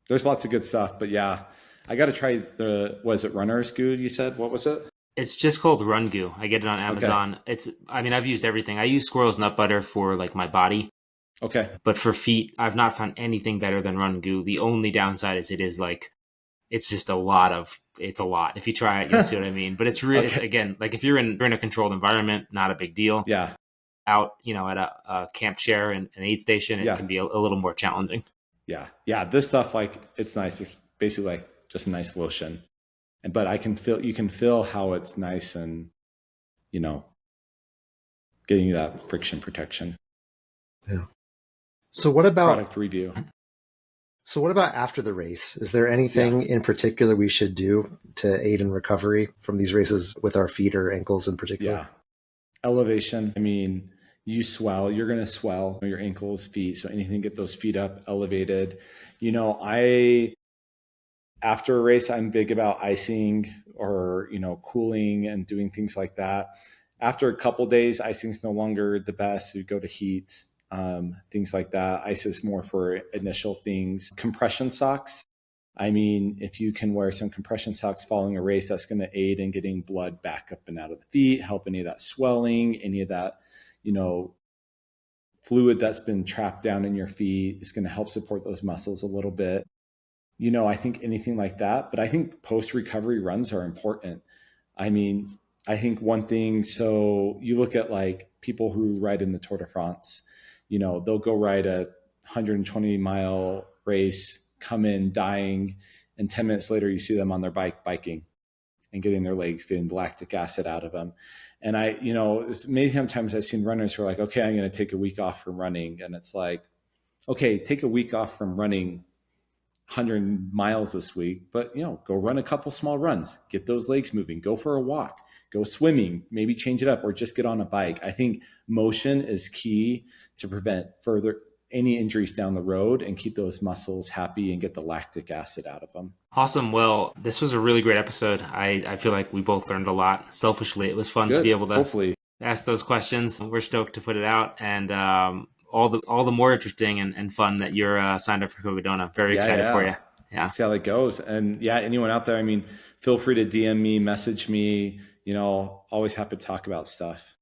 there's lots of good stuff. But yeah, I got to try was it Runner's Goo? You said, what was it? It's just called Run Goo. I get it on Amazon. Okay. I've used everything. I use squirrel's nut butter for like my body, Okay. but for feet, I've not found anything better than Run Goo. The only downside is it's just it's a lot. If you try it, you'll see what I mean. But it's really, Okay. it's again, like if you're in a controlled environment, not a big deal. Yeah. Out, at a camp chair and an aid station, it can be a little more challenging. Yeah. Yeah. This stuff, like, it's nice. It's basically like just a nice lotion. But you can feel how it's nice and, getting you that friction protection. Yeah. So what about product review? So what about after the race? Is there anything in particular we should do to aid in recovery from these races with our feet or ankles in particular? Yeah. Elevation. I mean, you're going to swell your ankles, feet. So anything, get those feet up, elevated. After a race, I'm big about icing or, cooling and doing things like that. After a couple days, icing is no longer the best. You go to heat, things like that. Ice is more for initial things. Compression socks. I mean, if you can wear some compression socks following a race, that's going to aid in getting blood back up and out of the feet, help any of that swelling, any of that, fluid that's been trapped down in your feet. It's going to help support those muscles a little bit. I think anything like that. But I think post-recovery runs are important. I mean, I think one thing, so you look at like people who ride in the Tour de France, they'll go ride a 120-mile race, come in dying, and 10 minutes later you see them on their bike biking and getting their legs, getting lactic acid out of them. And many times I've seen runners who are like, okay, I'm going to take a week off from running. And it's like, okay, take a week off from running 100 miles this week, but go run a couple small runs, get those legs moving, go for a walk, go swimming, maybe change it up, or just get on a bike. I think motion is key to prevent further any injuries down the road and keep those muscles happy and get the lactic acid out of them. Awesome. Well, this was a really great episode. I feel like we both learned a lot. Selfishly, it was fun to be able to hopefully ask those questions. We're stoked to put it out, and all the more interesting and fun that you're signed up for Covadonga. Very excited for you. Yeah. See how that goes. And anyone out there, I mean, feel free to DM me, message me, always happy to talk about stuff.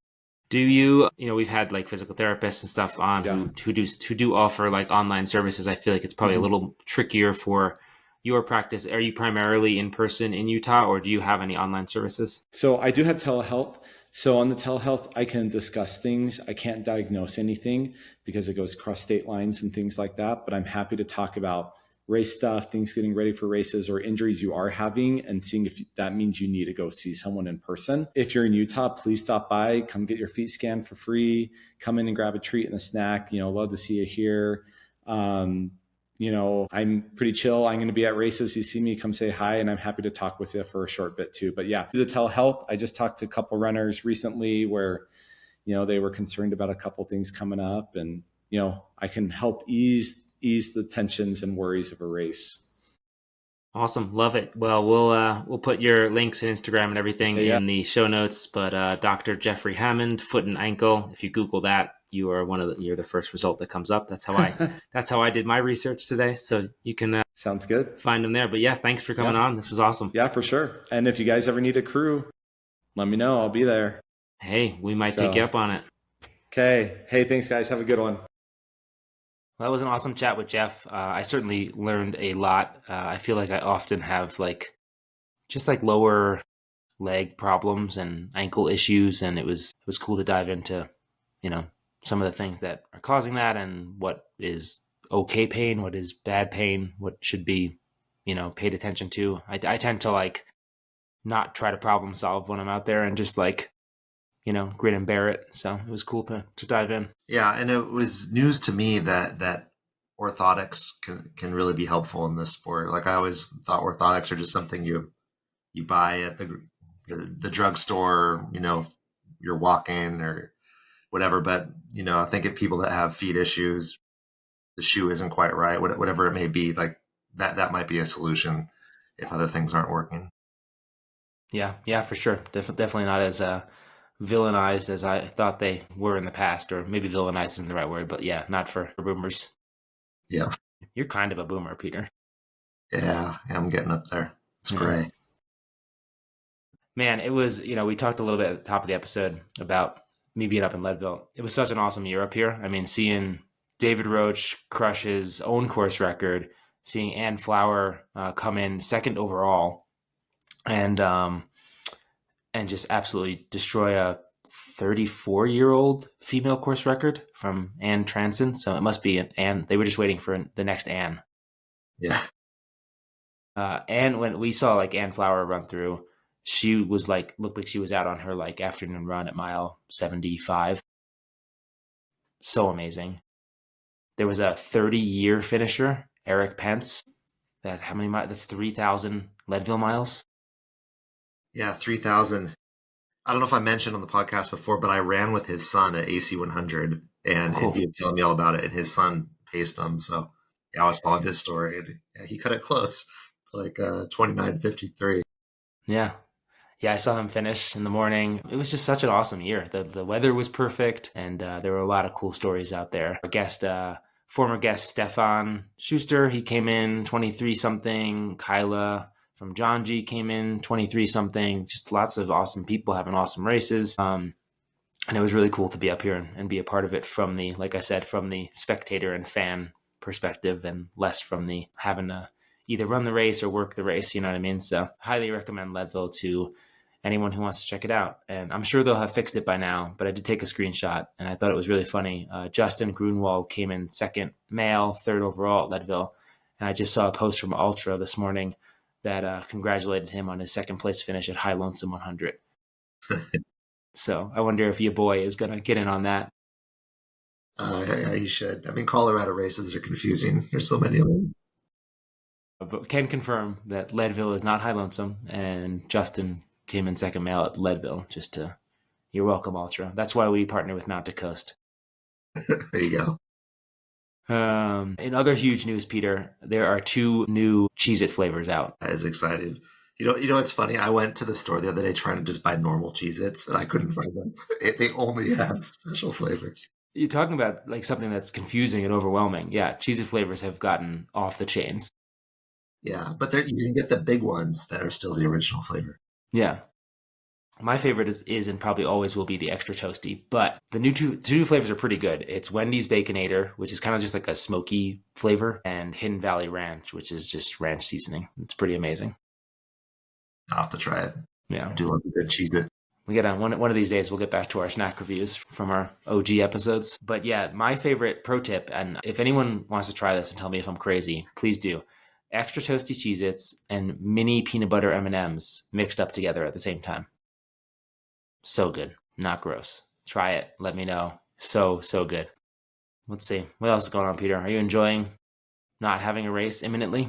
Do you, we've had like physical therapists and stuff on who do offer like online services. I feel like it's probably a little trickier for your practice. Are you primarily in person in Utah, or do you have any online services? So I do have telehealth. So on the telehealth, I can discuss things. I can't diagnose anything because it goes across state lines and things like that. But I'm happy to talk about race stuff, things getting ready for races, or injuries you are having, and seeing if that means you need to go see someone in person. If you're in Utah, please stop by, come get your feet scanned for free, come in and grab a treat and a snack. Love to see you here. I'm pretty chill. I'm going to be at races. You see me, come say hi, and I'm happy to talk with you for a short bit too. But yeah, the telehealth, I just talked to a couple runners recently where, they were concerned about a couple things coming up, and, I can help ease the tensions and worries of a race. Awesome. Love it. Well, we'll put your links and Instagram and everything in the show notes, but Dr. Jeffrey Hammond, foot and ankle, if you Google that, you're the first result that comes up. That's how I did my research today. So you can sounds good. Find them there. But yeah, thanks for coming on. This was awesome. Yeah, for sure. And if you guys ever need a crew, let me know. I'll be there. Hey, we might take you up on it. Okay. Hey, thanks guys. Have a good one. Well, that was an awesome chat with Jeff. I certainly learned a lot. I feel like I often have just lower leg problems and ankle issues, and it was cool to dive into, some of the things that are causing that, and what is okay pain, what is bad pain, what should be, paid attention to. I tend to not try to problem solve when I'm out there and just grin and bear it. So it was cool to dive in. Yeah. And it was news to me that orthotics can really be helpful in this sport. Like I always thought orthotics are just something you buy at the drugstore, you're walking or whatever. But, I think if people that have feet issues, the shoe isn't quite right, whatever it may be, like that might be a solution if other things aren't working. Yeah, for sure. Definitely not as villainized as I thought they were in the past, or maybe villainized isn't the right word, but yeah, not for boomers. Yeah. You're kind of a boomer, Peter. Yeah, I'm getting up there. It's Yeah. great. Man, it was, we talked a little bit at the top of the episode about me being up in Leadville. It was such an awesome year up here. I mean, seeing David Roach crush his own course record, seeing Ann Flower come in second overall, and just absolutely destroy a 34-year-old female course record from Ann Transon. So it must be an Ann. They were just waiting for the next Ann. Yeah. And when we saw like Ann Flower run through, she was looked like she was out on her like afternoon run at mile 75. So amazing. There was a 30-year finisher, Eric Pence. How many miles? That's 3,000 Leadville miles. Yeah, 3,000. I don't know if I mentioned on the podcast before, but I ran with his son at AC 100, and Cool. he was telling me all about it, and his son paced him. So yeah, I was following his story, and yeah, he cut it close, like 29:53. Yeah. Yeah, I saw him finish in the morning. It was just such an awesome year. The weather was perfect, and there were a lot of cool stories out there. Former guest Stefan Schuster, he came in 23 something. Kyla from John G came in 23 something. Just lots of awesome people having awesome races. And it was really cool to be up here and be a part of it from the, like I said, from the spectator and fan perspective, and less from the having to either run the race or work the race. You know what I mean? So highly recommend Leadville to anyone who wants to check it out. And I'm sure they'll have fixed it by now, but I did take a screenshot and I thought it was really funny. Justin Grunwald came in second male, third overall at Leadville. And I just saw a post from Ultra this morning that congratulated him on his second place finish at High Lonesome 100. So I wonder if your boy is going to get in on that. Yeah, he should. I mean, Colorado races are confusing. There's so many of them. But can confirm that Leadville is not High Lonesome, and Justin came in second male at Leadville. You're welcome, Ultra. That's why we partner with Mount to Coast. There you go. In other huge news, Peter, there are 2 new Cheez-It flavors out. I was excited. You know what's funny? I went to the store the other day trying to just buy normal Cheez-Its, and I couldn't find them. They only have special flavors. You're talking about like something that's confusing and overwhelming. Yeah, Cheez-It flavors have gotten off the chains. Yeah, but you can get the big ones that are still the original flavor. Yeah. My favorite is and probably always will be the extra toasty, but the two new flavors are pretty good. It's Wendy's Baconator, which is kind of just like a smoky flavor, and Hidden Valley Ranch, which is just ranch seasoning. It's pretty amazing. I'll have to try it. Yeah. I do love a good Cheez-It. We get on one of these days, we'll get back to our snack reviews from our OG episodes. But yeah, my favorite pro tip, and if anyone wants to try this and tell me if I'm crazy, please do. Extra toasty Cheez-Its and mini peanut butter M&Ms mixed up together at the same time. So good. Not gross. Try it. Let me know. So good. Let's see. What else is going on, Peter? Are you enjoying not having a race imminently?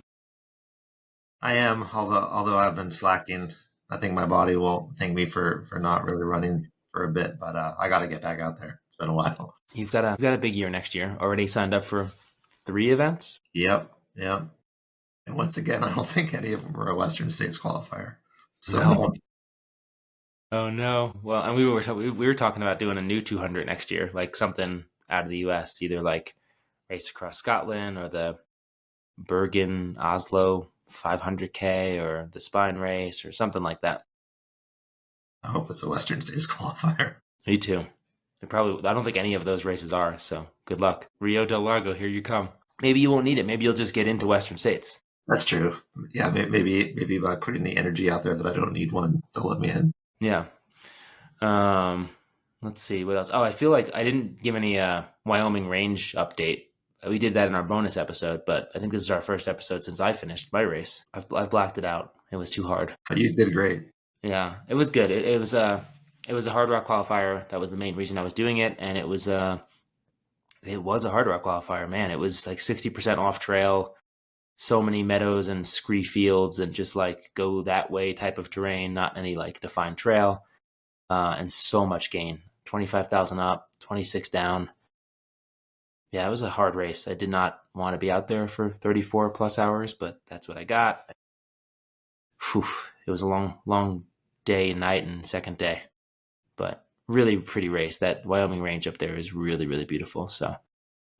I am, although I've been slacking. I think my body will thank me for not really running for a bit, but I got to get back out there. It's been a while. You've got a big year next year. Already signed up for 3 events? Yep. And once again, I don't think any of them are a Western States qualifier. So No. Oh no. Well, and we were talking about doing a new 200 next year, like something out of the US, either like race across Scotland or the Bergen Oslo 500K or the Spine race or something like that. I hope it's a Western States qualifier. Me too. I don't think any of those races are, so good luck. Rio del Lago, here you come. Maybe you won't need it. Maybe you'll just get into Western States. That's true. Yeah, maybe by putting the energy out there that I don't need one, they'll let me in. Yeah. Let's see what else. Oh, I feel like I didn't give any Wyoming range update. We did that in our bonus episode, but I think this is our first episode since I finished my race. I've blacked it out. It was too hard. But you did great. Yeah, it was good. It was a hard rock qualifier. That was the main reason I was doing it, and it was a hard rock qualifier. Man, it was like 60% off trail. So many meadows and scree fields and just like go that way type of terrain, not any like defined trail, and so much gain. 25,000 up, 26 down. Yeah, it was a hard race. I did not want to be out there for 34 plus hours, but that's what I got. Whew, it was a long day and night and second day, but really pretty race. That Wyoming range up there is really, really beautiful. So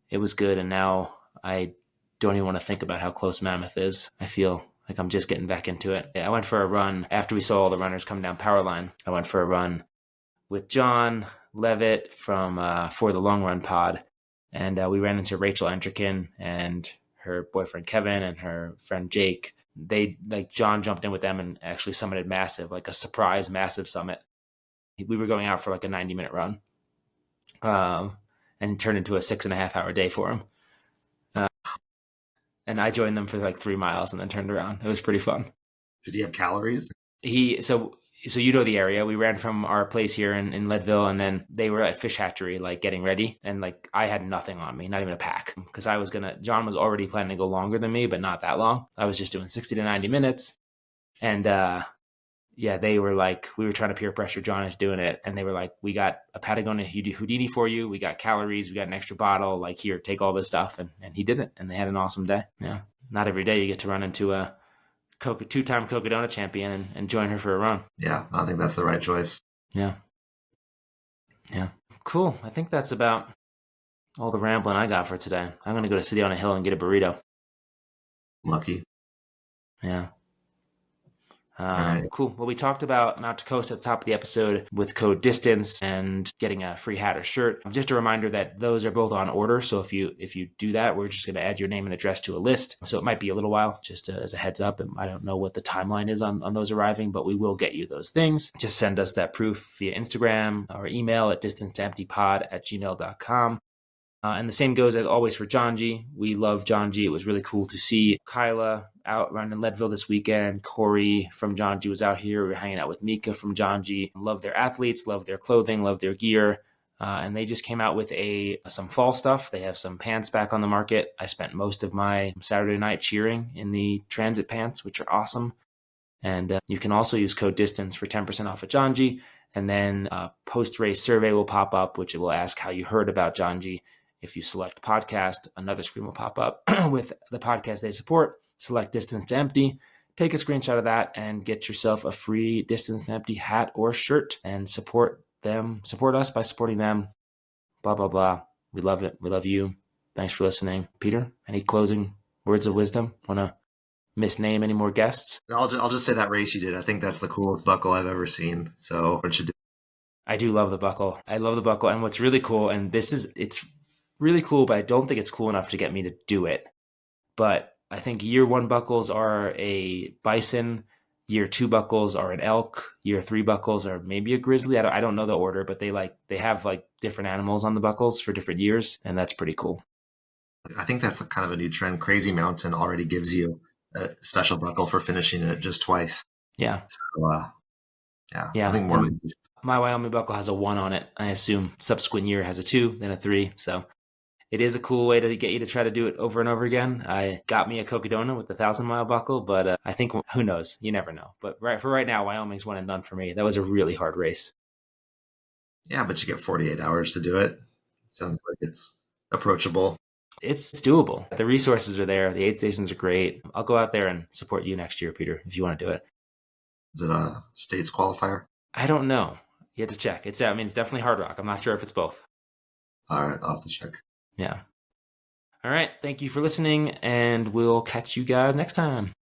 it was good. And now I don't even want to think about how close Mammoth is. I feel like I'm just getting back into it. I went for a run after we saw all the runners come down Powerline. I went for a run with John Levitt from For the Long Run Pod. And we ran into Rachel Entrikin and her boyfriend Kevin and her friend Jake. John jumped in with them and actually summited massive, like a surprise massive summit. We were going out for like a 90-minute run. And it turned into a 6.5-hour day for him. And I joined them for like 3 miles and then turned around. It was pretty fun. Did he have calories? So you know the area. We ran from our place here in Leadville, and then they were at Fish Hatchery, like getting ready. And like I had nothing on me, not even a pack, because John was already planning to go longer than me, but not that long. I was just doing 60 to 90 minutes. And they were like, we were trying to peer pressure John into doing it. And they were like, we got a Patagonia Houdini for you. We got calories. We got an extra bottle. Like, here, take all this stuff. And he did it. And they had an awesome day. Yeah. Not every day you get to run into a two-time Cocodona champion and join her for a run. Yeah, I think that's the right choice. Yeah. Cool. I think that's about all the rambling I got for today. I'm going to go to City on a Hill and get a burrito. Lucky. Yeah. Right. Cool. Well, we talked about Mount Coast at the top of the episode with code DISTANCE and getting a free hat or shirt. Just a reminder that those are both on order. So if you do that, we're just going to add your name and address to a list. So it might be a little while, just as a heads up. And I don't know what the timeline is on those arriving, but we will get you those things. Just send us that proof via Instagram or email at distancetoemptypod@gmail.com. And the same goes as always for Janji. We love Janji. It was really cool to see Kyla out running Leadville this weekend. Corey from Janji was out here. We were hanging out with Mika from Janji. Love their athletes, love their clothing, love their gear. And they just came out with some fall stuff. They have some pants back on the market. I spent most of my Saturday night cheering in the transit pants, which are awesome. And you can also use code DISTANCE for 10% off at Janji. And then a post-race survey will pop up, which will ask how you heard about Janji. If you select podcast, another screen will pop up with the podcast they support. Select Distance to Empty. Take a screenshot of that and get yourself a free Distance to Empty hat or shirt and support them. Support us by supporting them. Blah, blah, blah. We love it. We love you. Thanks for listening. Peter, any closing words of wisdom? Want to misname any more guests? I'll just say that race you did. I think that's the coolest buckle I've ever seen. So what should do? I do love the buckle. I love the buckle. And what's really cool, and it's really cool, but I don't think it's cool enough to get me to do it. But I think year 1 buckles are a bison, year 2 buckles are an elk, year 3 buckles are maybe a grizzly. I don't know the order, but they have like different animals on the buckles for different years, and that's pretty cool. I think that's kind of a new trend. Crazy Mountain already gives you a special buckle for finishing it just twice. Yeah. So, yeah. I think more. My Wyoming buckle has a 1 on it. I assume subsequent year has a 2, then a 3. So it is a cool way to get you to try to do it over and over again. I got me a Cocodona with the 1,000-mile buckle, but I think, who knows? You never know. But for right now, Wyoming's one and done for me. That was a really hard race. Yeah, but you get 48 hours to do it. Sounds like it's approachable. It's doable. The resources are there. The aid stations are great. I'll go out there and support you next year, Peter, if you want to do it. Is it a states qualifier? I don't know. You have to check. It's definitely Hard Rock. I'm not sure if it's both. All right, I'll have to check. Yeah. All right. Thank you for listening, and we'll catch you guys next time.